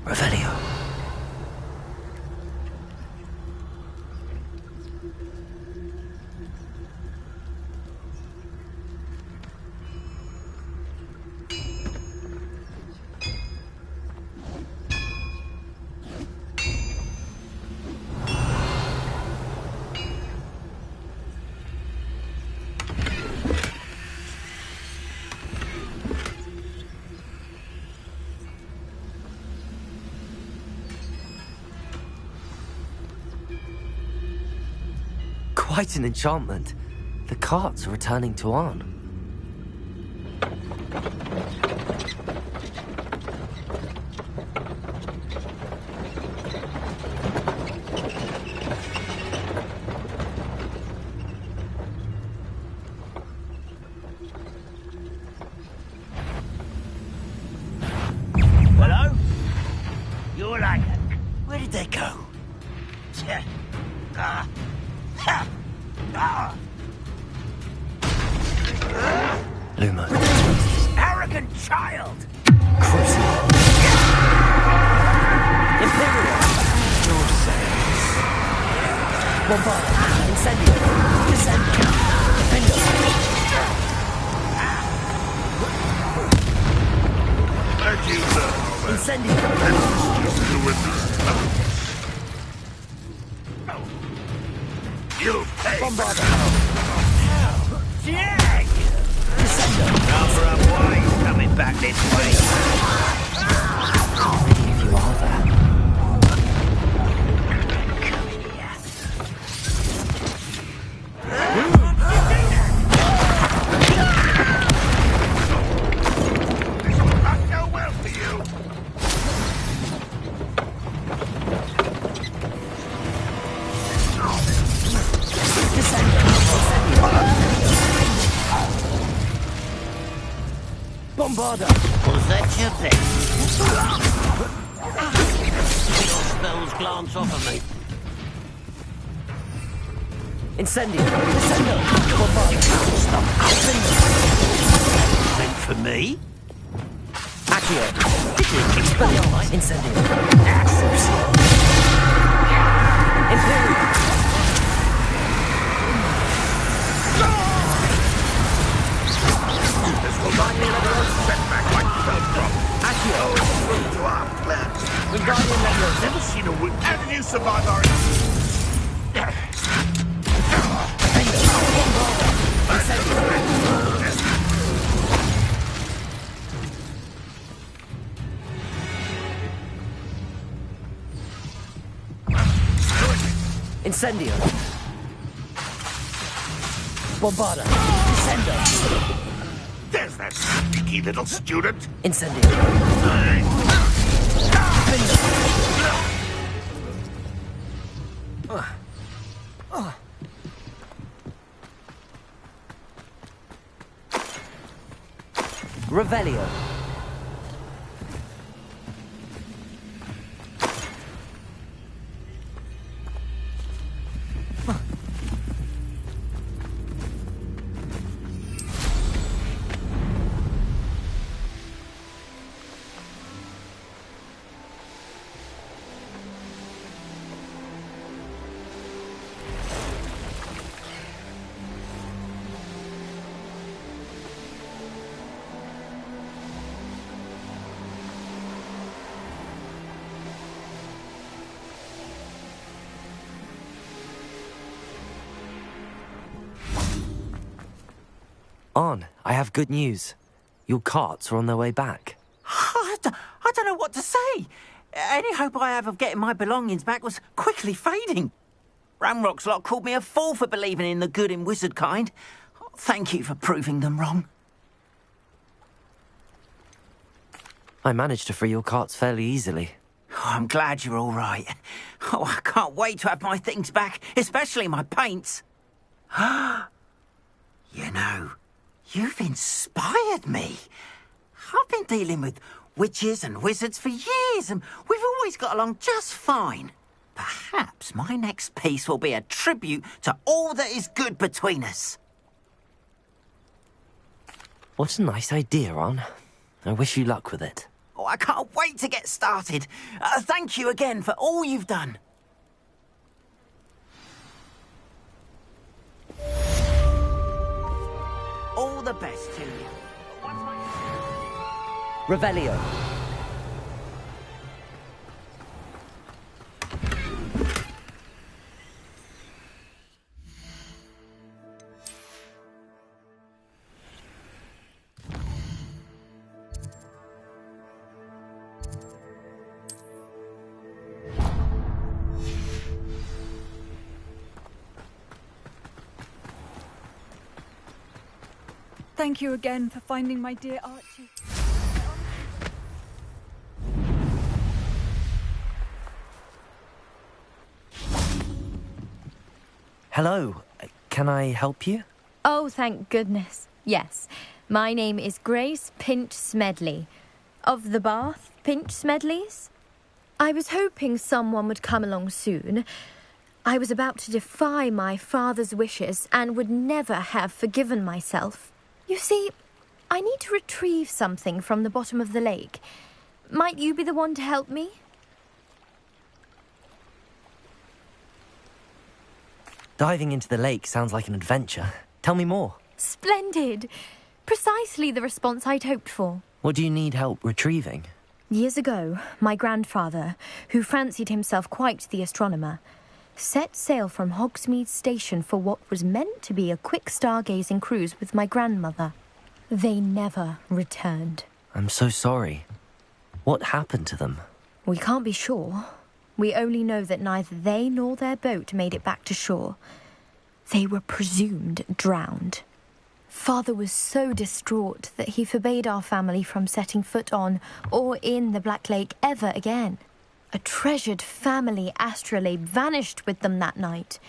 Revelio. Quite an enchantment. The carts are returning to Arn. Hello? You're like it. Where did they go? Lumo. Arrogant child! Imperial! Your sails. Bombard! Incendio! Descendo! Defendo! Thank you, sir. Incendio! Let's just do it this time. You pay! Bombarda! Jag! Number of wine coming back this way. How many of you are there? This will not go well for you. Bombarda! Was that your best? Your spells glance off of me. Incendio! Incendio! Bombarda! Stop! Meant for me? Accio! Expelliarmus! Incendio! Axis! Imperium! This will not be another setback like Feltron. Accio! To our plans. Wingardium Leviosa! Never seen a win. How did you survive our... Incendio! Bombarda! Incendio! There's that sneaky little student. Incendio! Revelio! On, I have good news. Your carts are on their way back. I don't know what to say. Any hope I have of getting my belongings back was quickly fading. Ramrock's lot called me a fool for believing in the good in wizard kind. Thank you for proving them wrong. I managed to free your carts fairly easily. Oh, I'm glad you're all right. Oh, I can't wait to have my things back, especially my paints. You know, you've inspired me. I've been dealing with witches and wizards for years, and we've always got along just fine. Perhaps my next piece will be a tribute to all that is good between us. What a nice idea, On. I wish you luck with it. Oh, I can't wait to get started. Thank you again for all you've done. All the best to you. Revelio. Thank you again for finding my dear Archie. Hello. Can I help you? Oh, thank goodness. Yes. My name is Grace Pinch Smedley. Of the Bath Pinch Smedleys. I was hoping someone would come along soon. I was about to defy my father's wishes and would never have forgiven myself. You see, I need to retrieve something from the bottom of the lake. Might you be the one to help me? Diving into the lake sounds like an adventure. Tell me more. Splendid. Precisely the response I'd hoped for. What do you need help retrieving? Years ago, my grandfather, who fancied himself quite the astronomer, set sail from Hogsmeade Station for what was meant to be a quick stargazing cruise with my grandmother. They never returned. I'm so sorry. What happened to them? We can't be sure. We only know that neither they nor their boat made it back to shore. They were presumed drowned. Father was so distraught that he forbade our family from setting foot on or in the Black Lake ever again. A treasured family astrolabe vanished with them that night.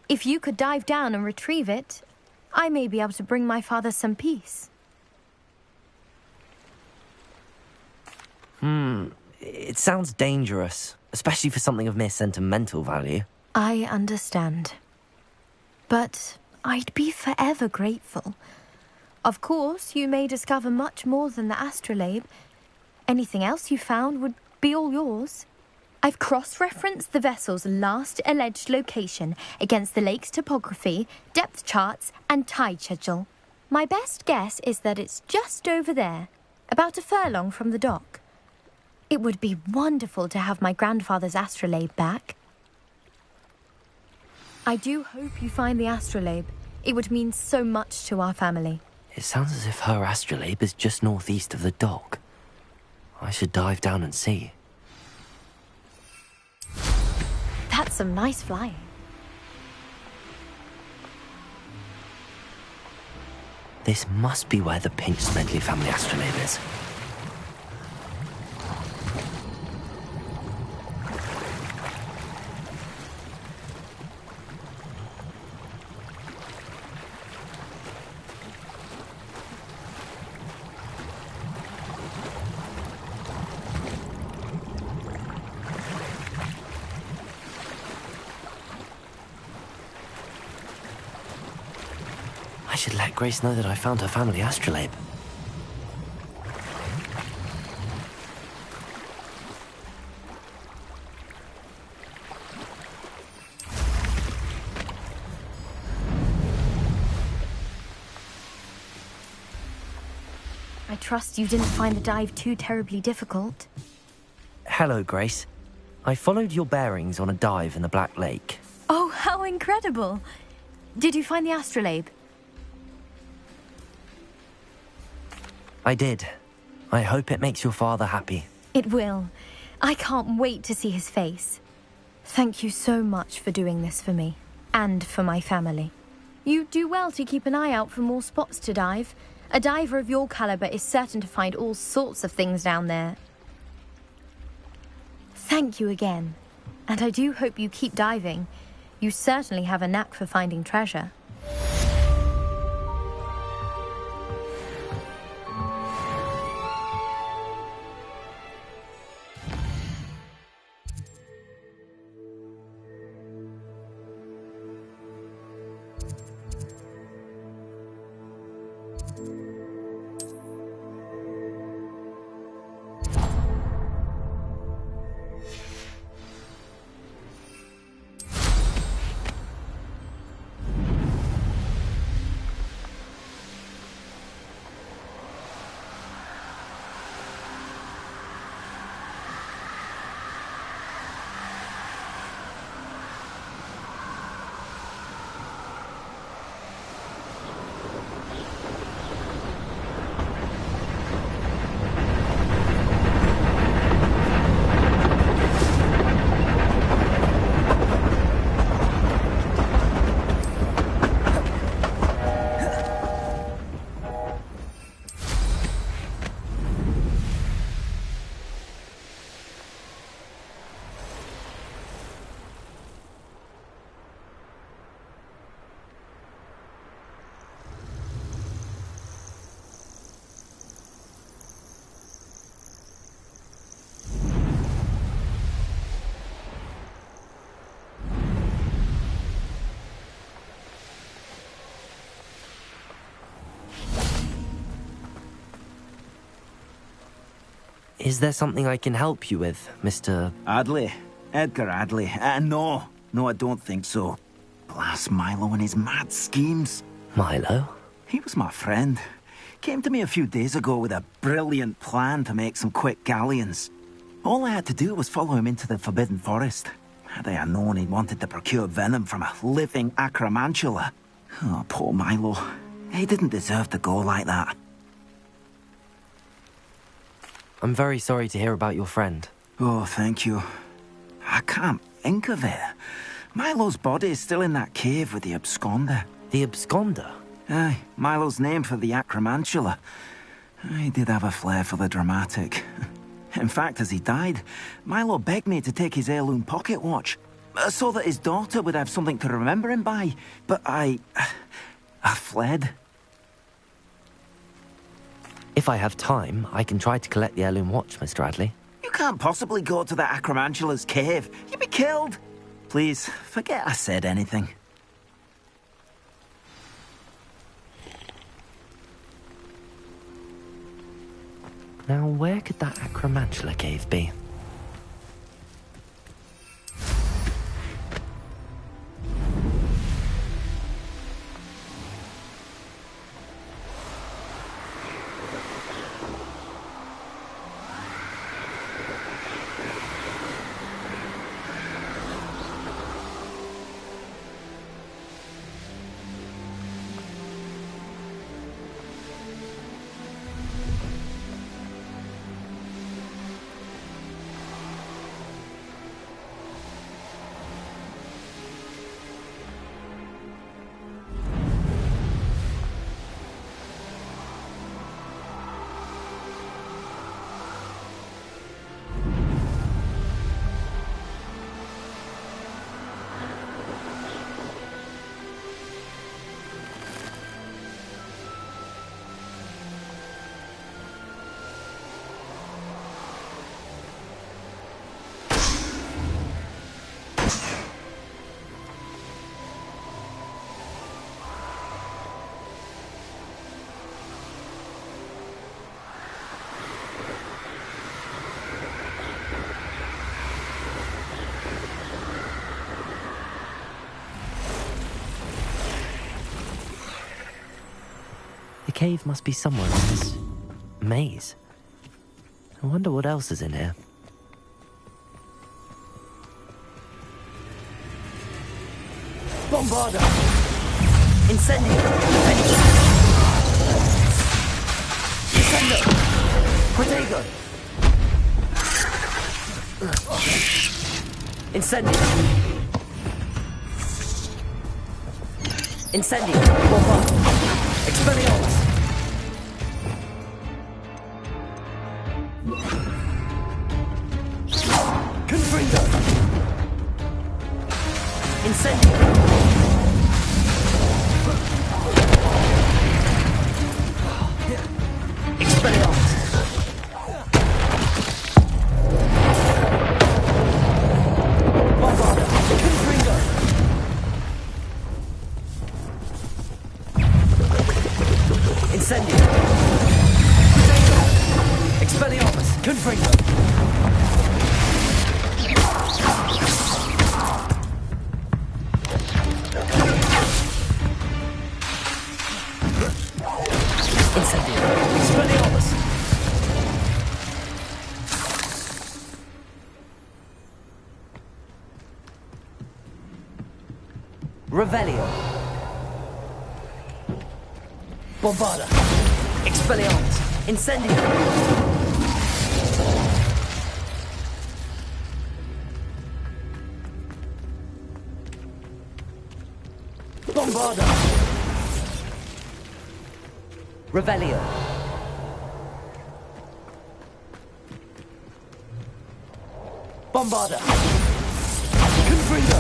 If you could dive down and retrieve it, I may be able to bring my father some peace. It sounds dangerous, especially for something of mere sentimental value. I understand. But I'd be forever grateful. Of course, you may discover much more than the astrolabe. Anything else you found would be all yours. I've cross-referenced the vessel's last alleged location against the lake's topography, depth charts, and tide schedule. My best guess is that it's just over there, about a furlong from the dock. It would be wonderful to have my grandfather's astrolabe back. I do hope you find the astrolabe. It would mean so much to our family. It sounds as if her astrolabe is just northeast of the dock. I should dive down and see. That's some nice flying. This must be where the Pinch Smedley family astrolabe is. I should let Grace know that I found her family astrolabe. I trust you didn't find the dive too terribly difficult. Hello, Grace. I followed your bearings on a dive in the Black Lake. Oh, how incredible! Did you find the astrolabe? I did. I hope it makes your father happy. It will. I can't wait to see his face. Thank you so much for doing this for me, and for my family. You do well to keep an eye out for more spots to dive. A diver of your caliber is certain to find all sorts of things down there. Thank you again. And I do hope you keep diving. You certainly have a knack for finding treasure. Is there something I can help you with, Mr. Adley? Edgar Adley? No, I don't think so. Blast Milo and his mad schemes. Milo? He was my friend. Came to me a few days ago with a brilliant plan to make some quick galleons. All I had to do was follow him into the Forbidden Forest. Had I known he wanted to procure venom from a living acromantula. Oh, poor Milo. He didn't deserve to go like that. I'm very sorry to hear about your friend. Oh, thank you. I can't think of it. Milo's body is still in that cave with the absconder. The absconder? Aye, Milo's name for the acromantula. He did have a flair for the dramatic. In fact, as he died, Milo begged me to take his heirloom pocket watch, so that his daughter would have something to remember him by. But I fled. If I have time, I can try to collect the heirloom watch, Mr. Adley. You can't possibly go to the Acromantula's cave. You'd be killed. Please, forget I said anything. Now, where could that Acromantula cave be? The cave must be somewhere in this maze. I wonder what else is in here. Bombarda! Incendio! Incendio! Protego! Incendio! Incendio! Bombarda! Expelliarmus! Confringo! Incendio! Expelliarmus! Bombarda! Confringo! Incendio! Expelliarmus! Confringo! Incendio! Expelliarmus! Revelio! Bombarda! Expelliarmus! Incendio! Bombarda! Revelio! Bombarda! Confringo!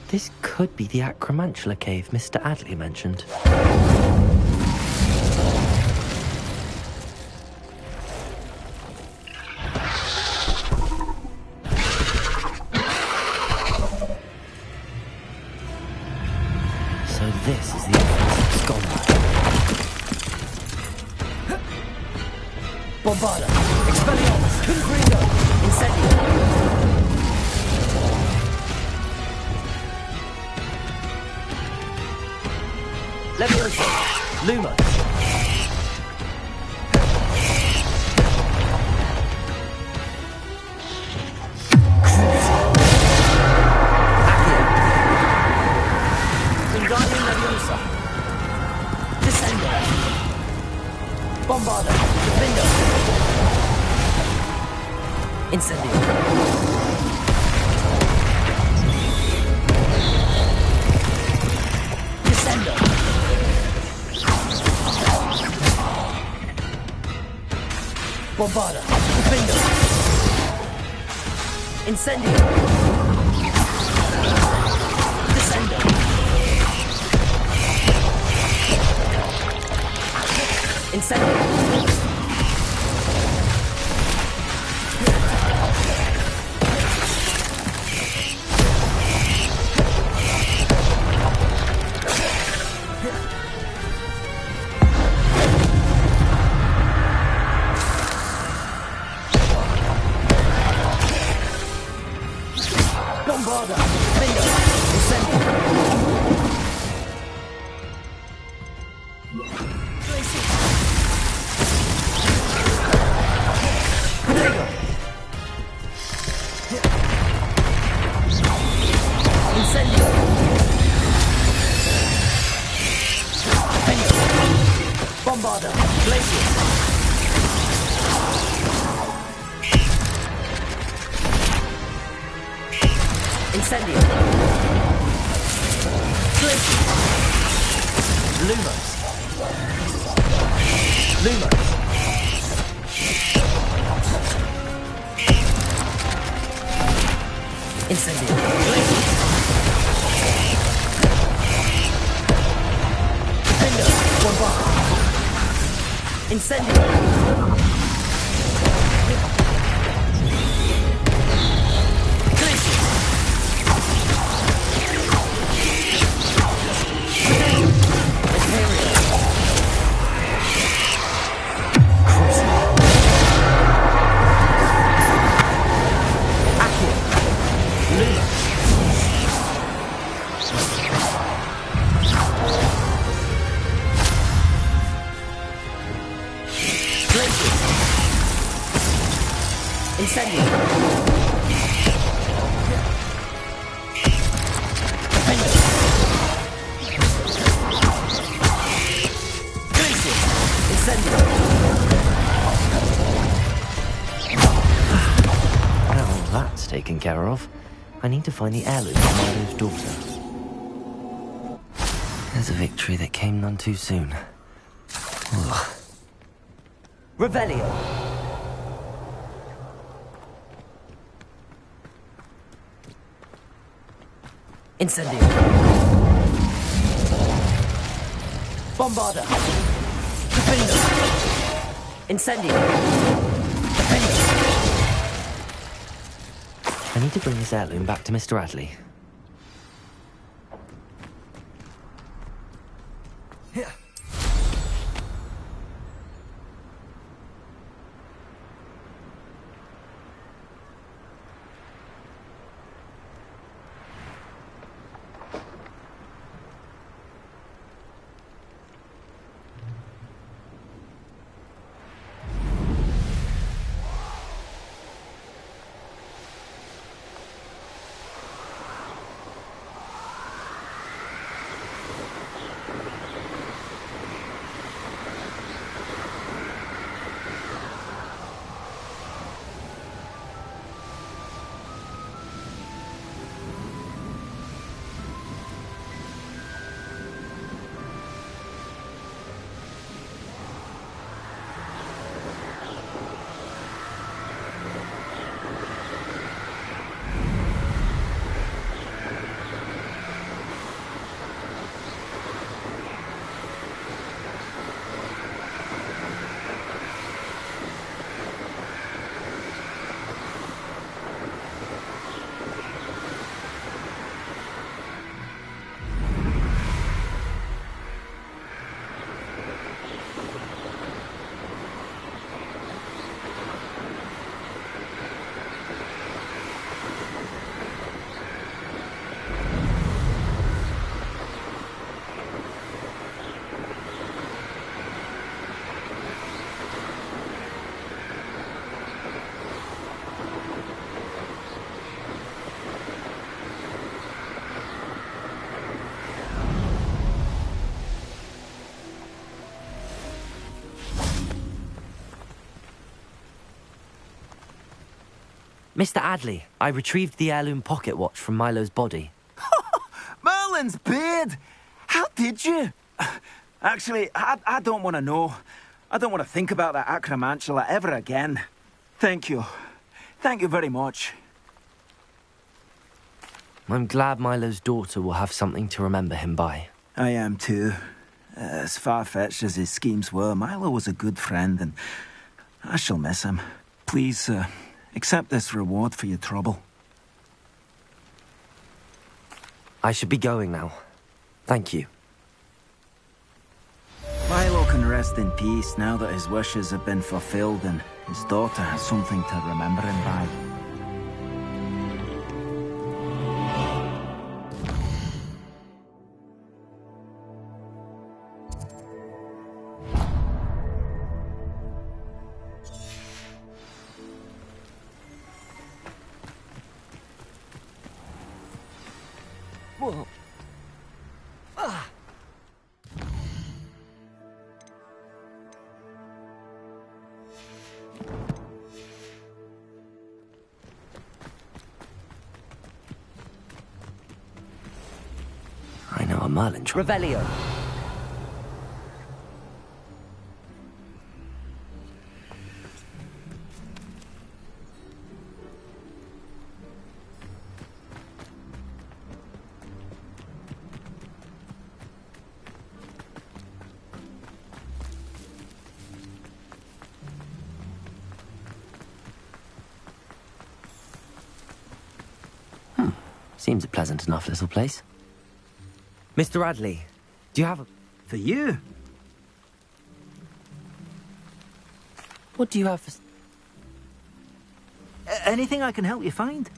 This could be the Acromantula cave Mr. Adley mentioned. So this is the entrance of Scotland. Bombarda! Expelliarmus! Confringo! Incendio! Leviosa! Luma! Wingardium Leviosa! Descendo! Bombarda! Defendo! Incendio! Bombarda! Defendo! Incendio! Bombarda, Glacius. Incendio. Glacius. Lumos. Lumos. Incendio. Glacius. Defender. Bombard. Incendio. Incendio. Glacius. Incendio. Now that's taken care of. I need to find the heirloom of Milo's daughter. There's a victory that came none too soon. Ugh. Revelio. Incendio. Bombarda. Defender. Incendio. Defender. I need to bring this heirloom back to Mr. Adley. Here. Mr. Adley, I retrieved the heirloom pocket watch from Milo's body. Merlin's beard! How did you? Actually, I don't want to know. I don't want to think about that acromantula ever again. Thank you. Thank you very much. I'm glad Milo's daughter will have something to remember him by. I am too. As far-fetched as his schemes were, Milo was a good friend, and I shall miss him. Please, accept this reward for your trouble. I should be going now. Thank you. Milo can rest in peace now that his wishes have been fulfilled and his daughter has something to remember him by. Whoa. Ah. I know a Merlin trouble. Revelio. Seems a pleasant enough little place. Mr. Radley, do you have a... For you? What do you have for... Anything I can help you find?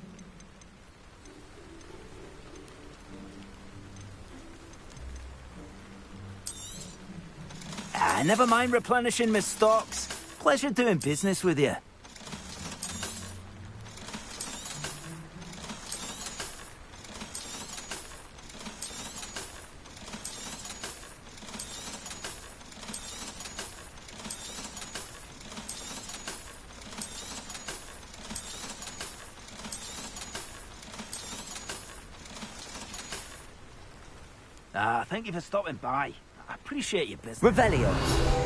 Never mind replenishing my stocks. Pleasure doing business with you. Thank you for stopping by. I appreciate your business. Revelio.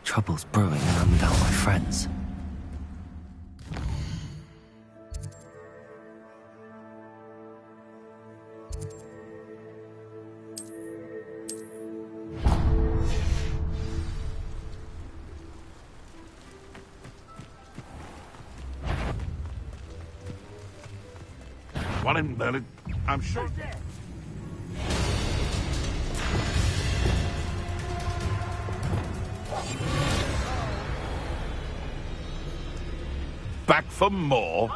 Trouble's brewing and I'm without my friends. One in Merlin. I'm sure. Back for more?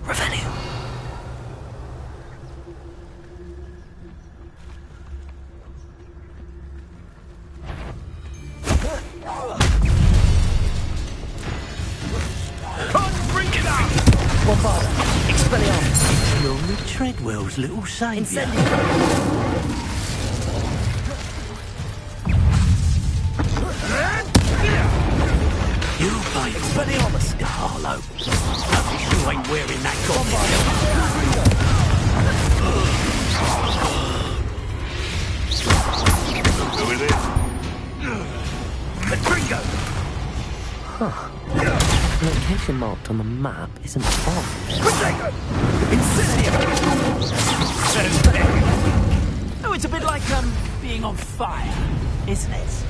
Revenue. You're the Treadwell's little saviour. You pay Expelliarmus, Harlow. You ain't wearing that Who is it? The Tringo! Huh. The location marked on the map isn't far. Oh, it's a bit like, being on fire, isn't it?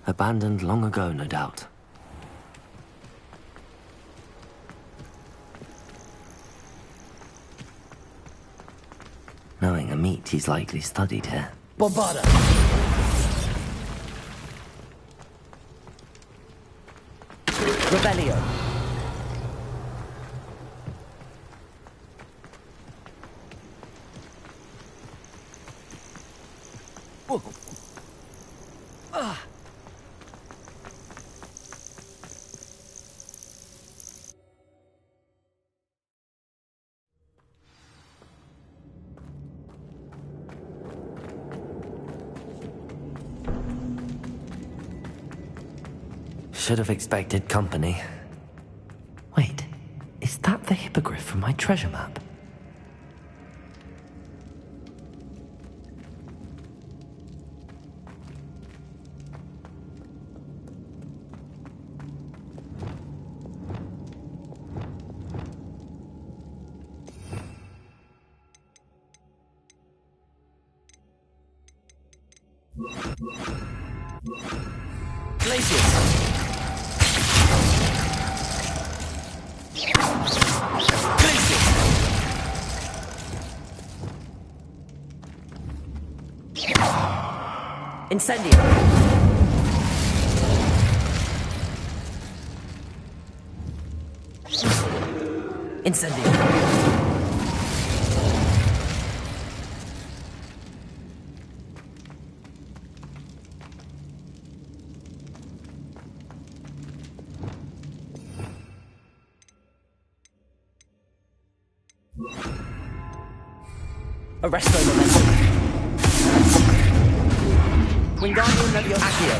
Abandoned long ago, no doubt. Knowing Amit, he's likely studied here. Bombarda! Rebellio! Whoa. Should have expected company. Wait, is that the hippogriff from my treasure map? Incendio! Incendio! Arresto momentum. Wingardium Leviosa. Accio.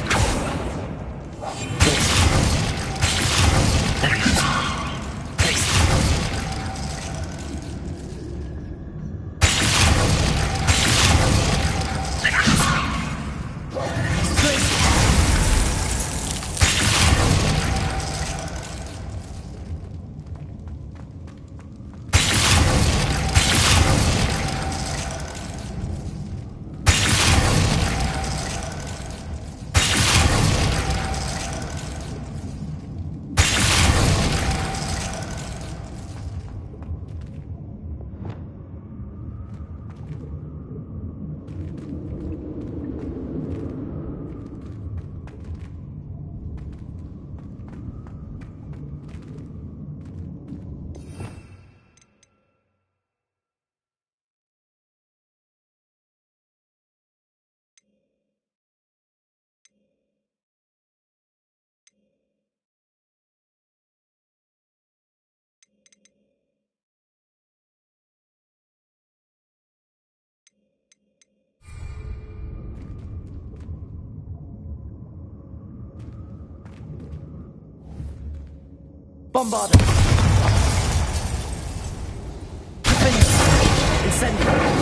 Bombarda! Defender! Incendio!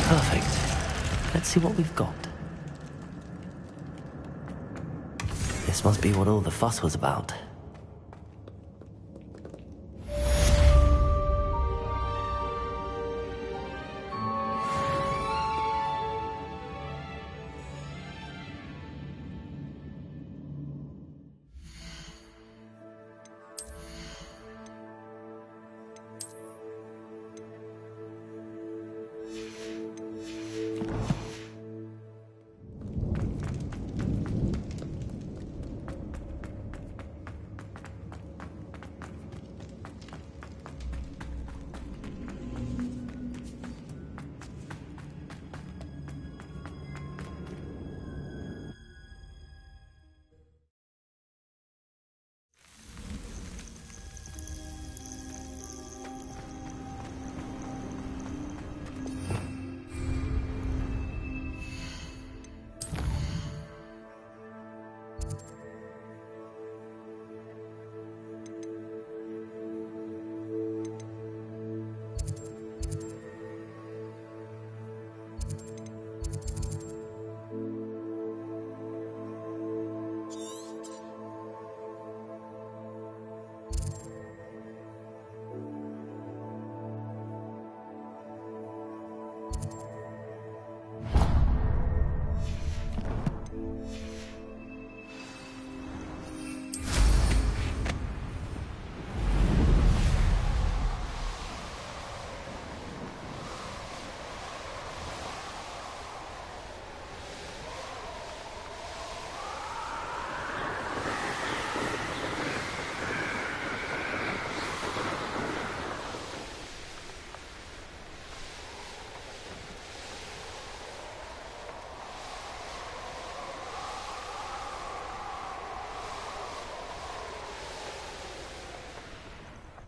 Perfect. Let's see what we've got. This must be what all the fuss was about.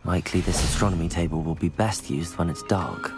Likely this astronomy table will be best used when it's dark.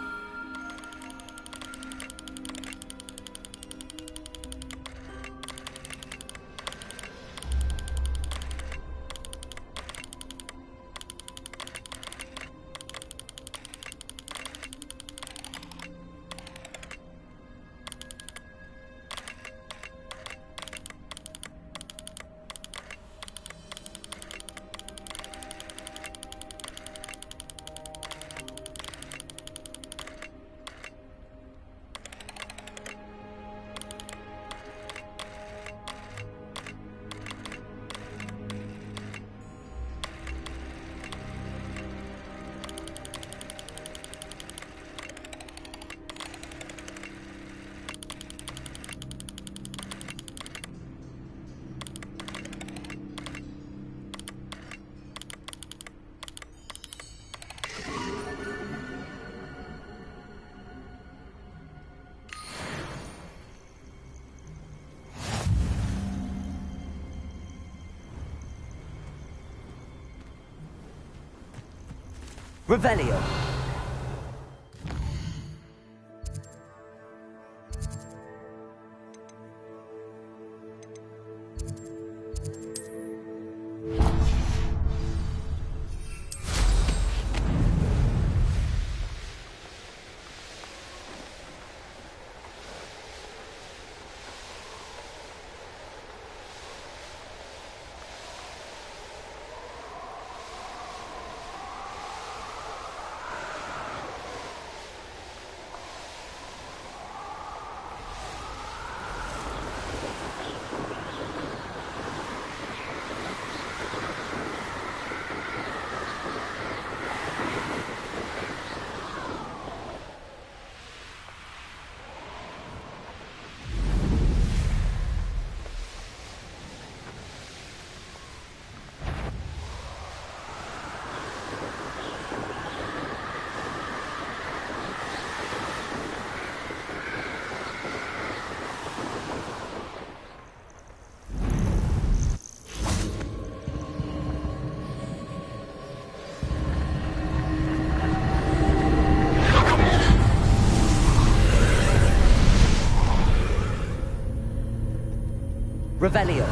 Revelio. Revelio.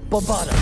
Bombarda.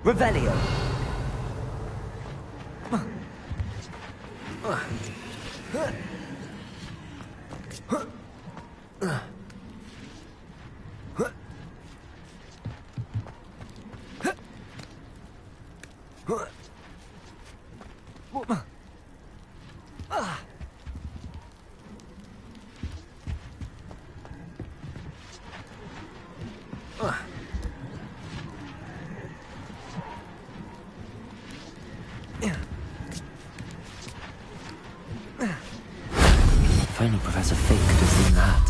Revelio. If only Professor Fig could have seen that.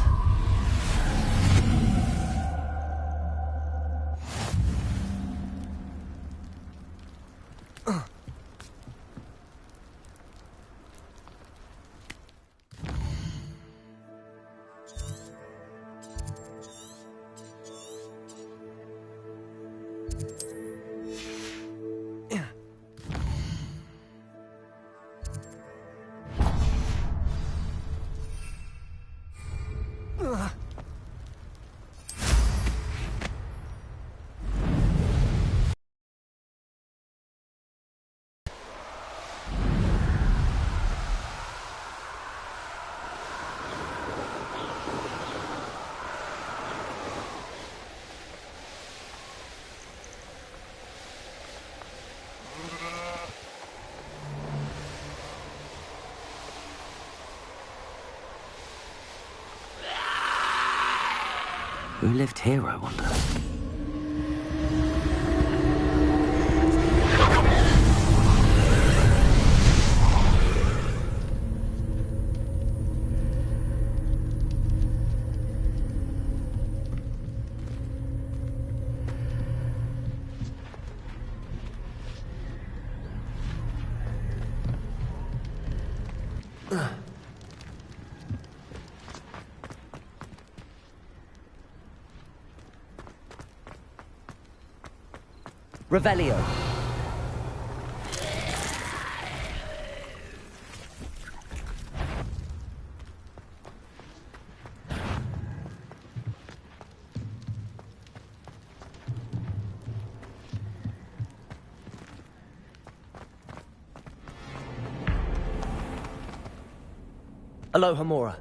Who lived here, I wonder? Revelio. Aloha Mora.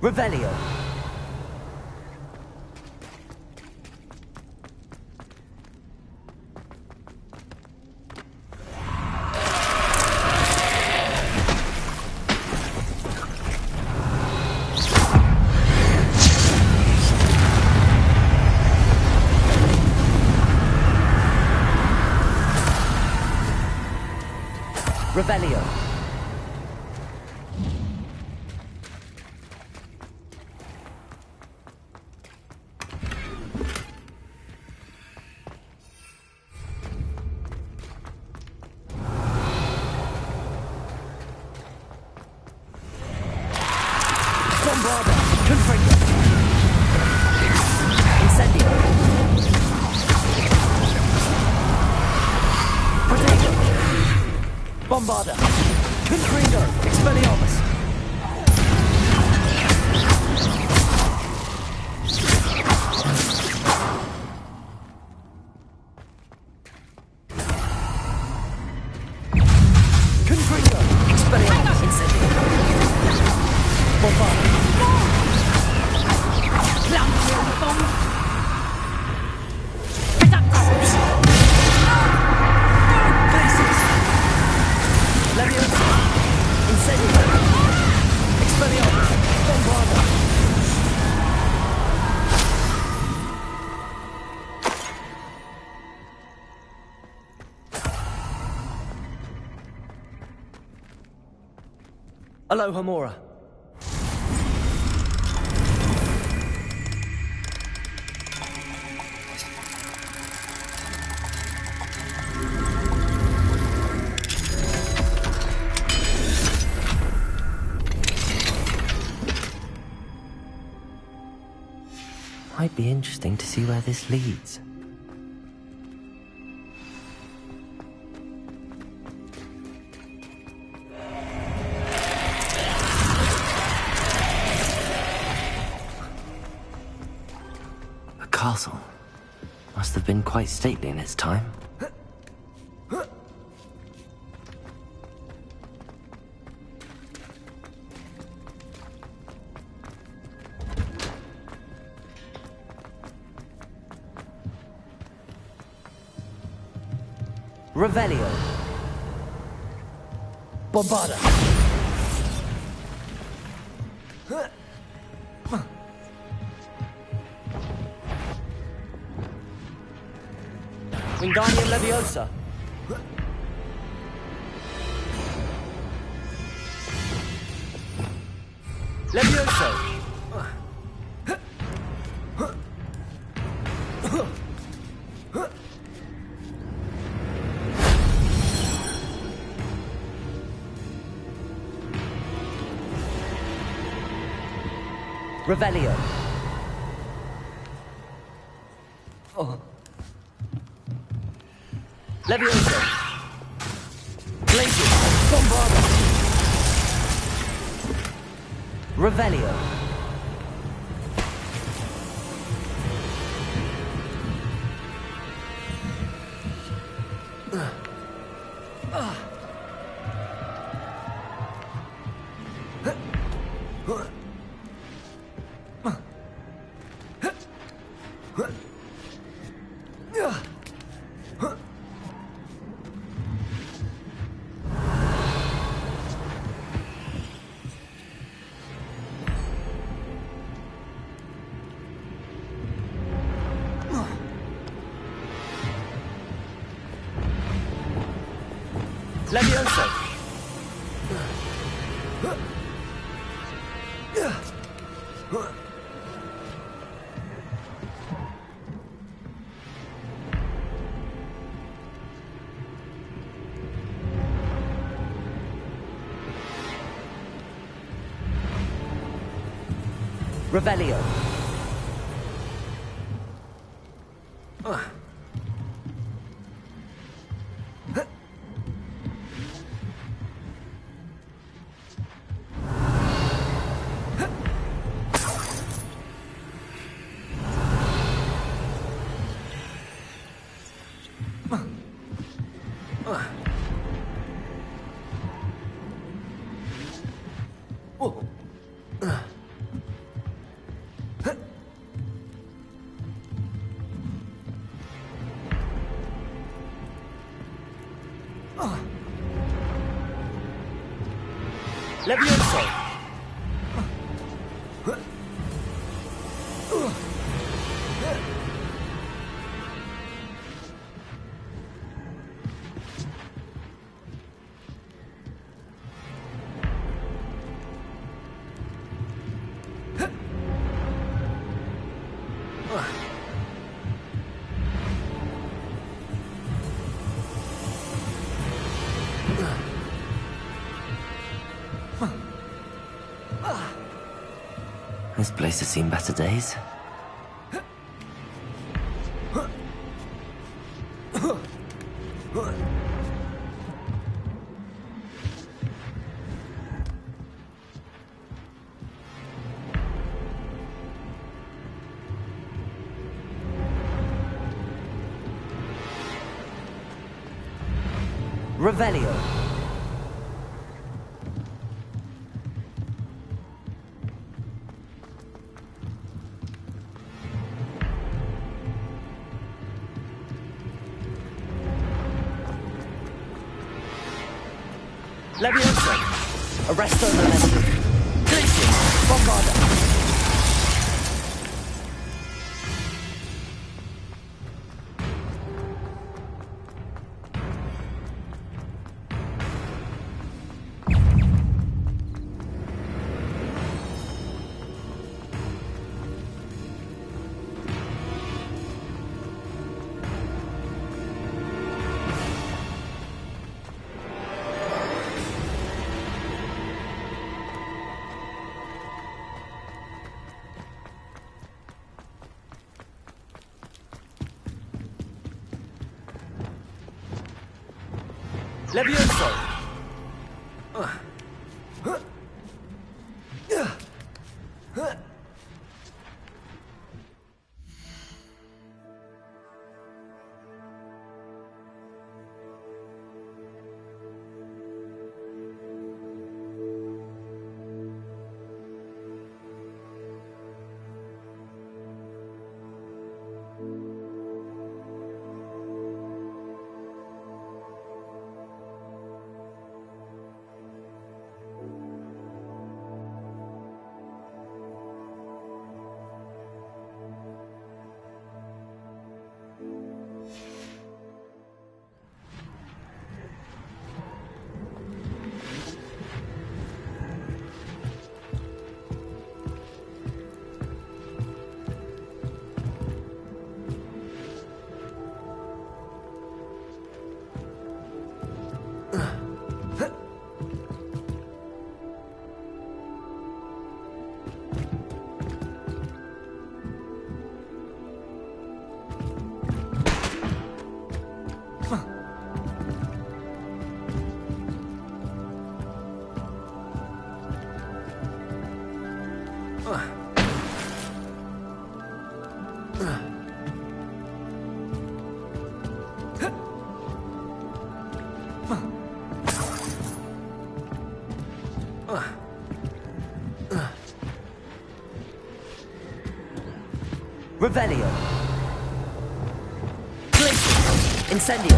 Revelio. Revelio. Bombarda. Confringo. Incendio. Protego. Bombarda. Confringo. Expelliarmus. Confringo. Expelliarmus. Incendio. Bombarda. Glaciers. Leviosa. Incendio. Expelliarmus. Bombarda. Aloha Mora. Might be interesting to see where this leads. A castle. Must have been quite stately in its time. Revelio. Bombarda. Wingardium Leviosa. Levioso. Revelio. Oh. Levioso. Glaciers. Bombarda. Revelio. Levioso. Revelio. Levioso. This place has seen better days. Revelio. Levioso. Arresto Momenti. Glacius. Bombarda. Levioso! Revelio. Glacius. Incendio.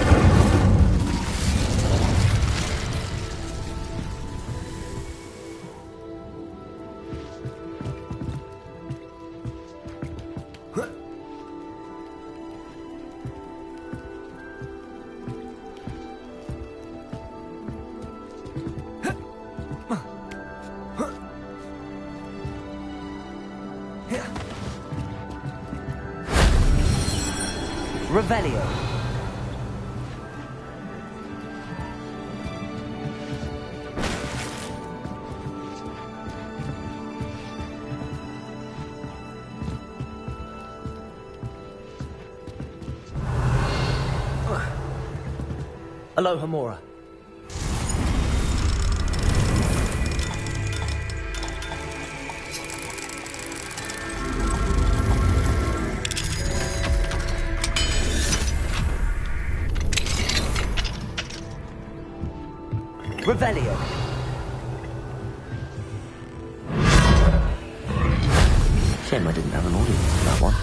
Revelio. Aloha Mora. Revelio. Shame I didn't have an audience for that one.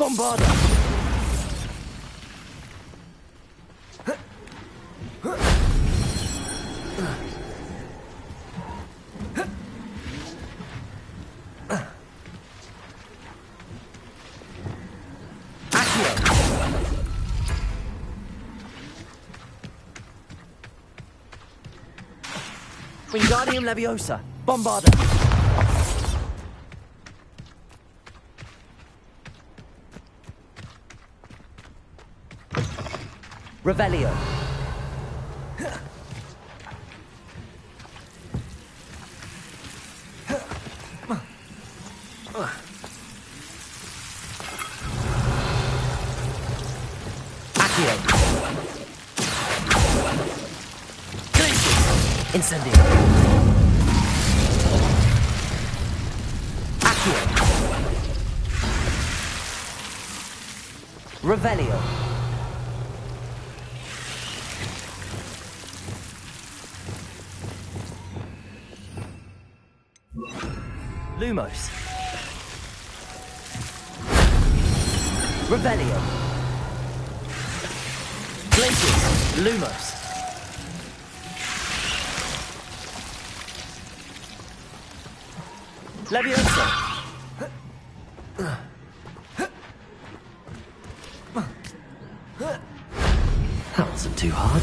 Bombarda! Wingardium Leviosa! Bombarda! Revelio! Accio! Glacius! Incendio! Accio! Revelio! Lumos. Revelio. Glacius. Lumos. Leviosa. That wasn't too hard.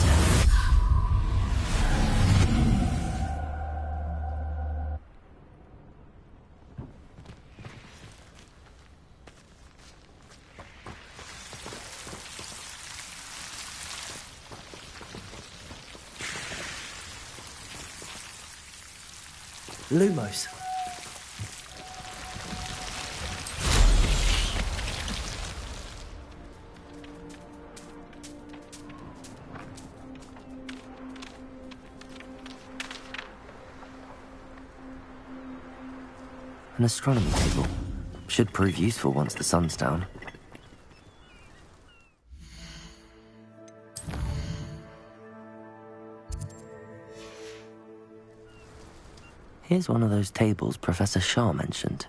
Lumos. An astronomy table. Should prove useful once the sun's down. Here's one of those tables Professor Shah mentioned.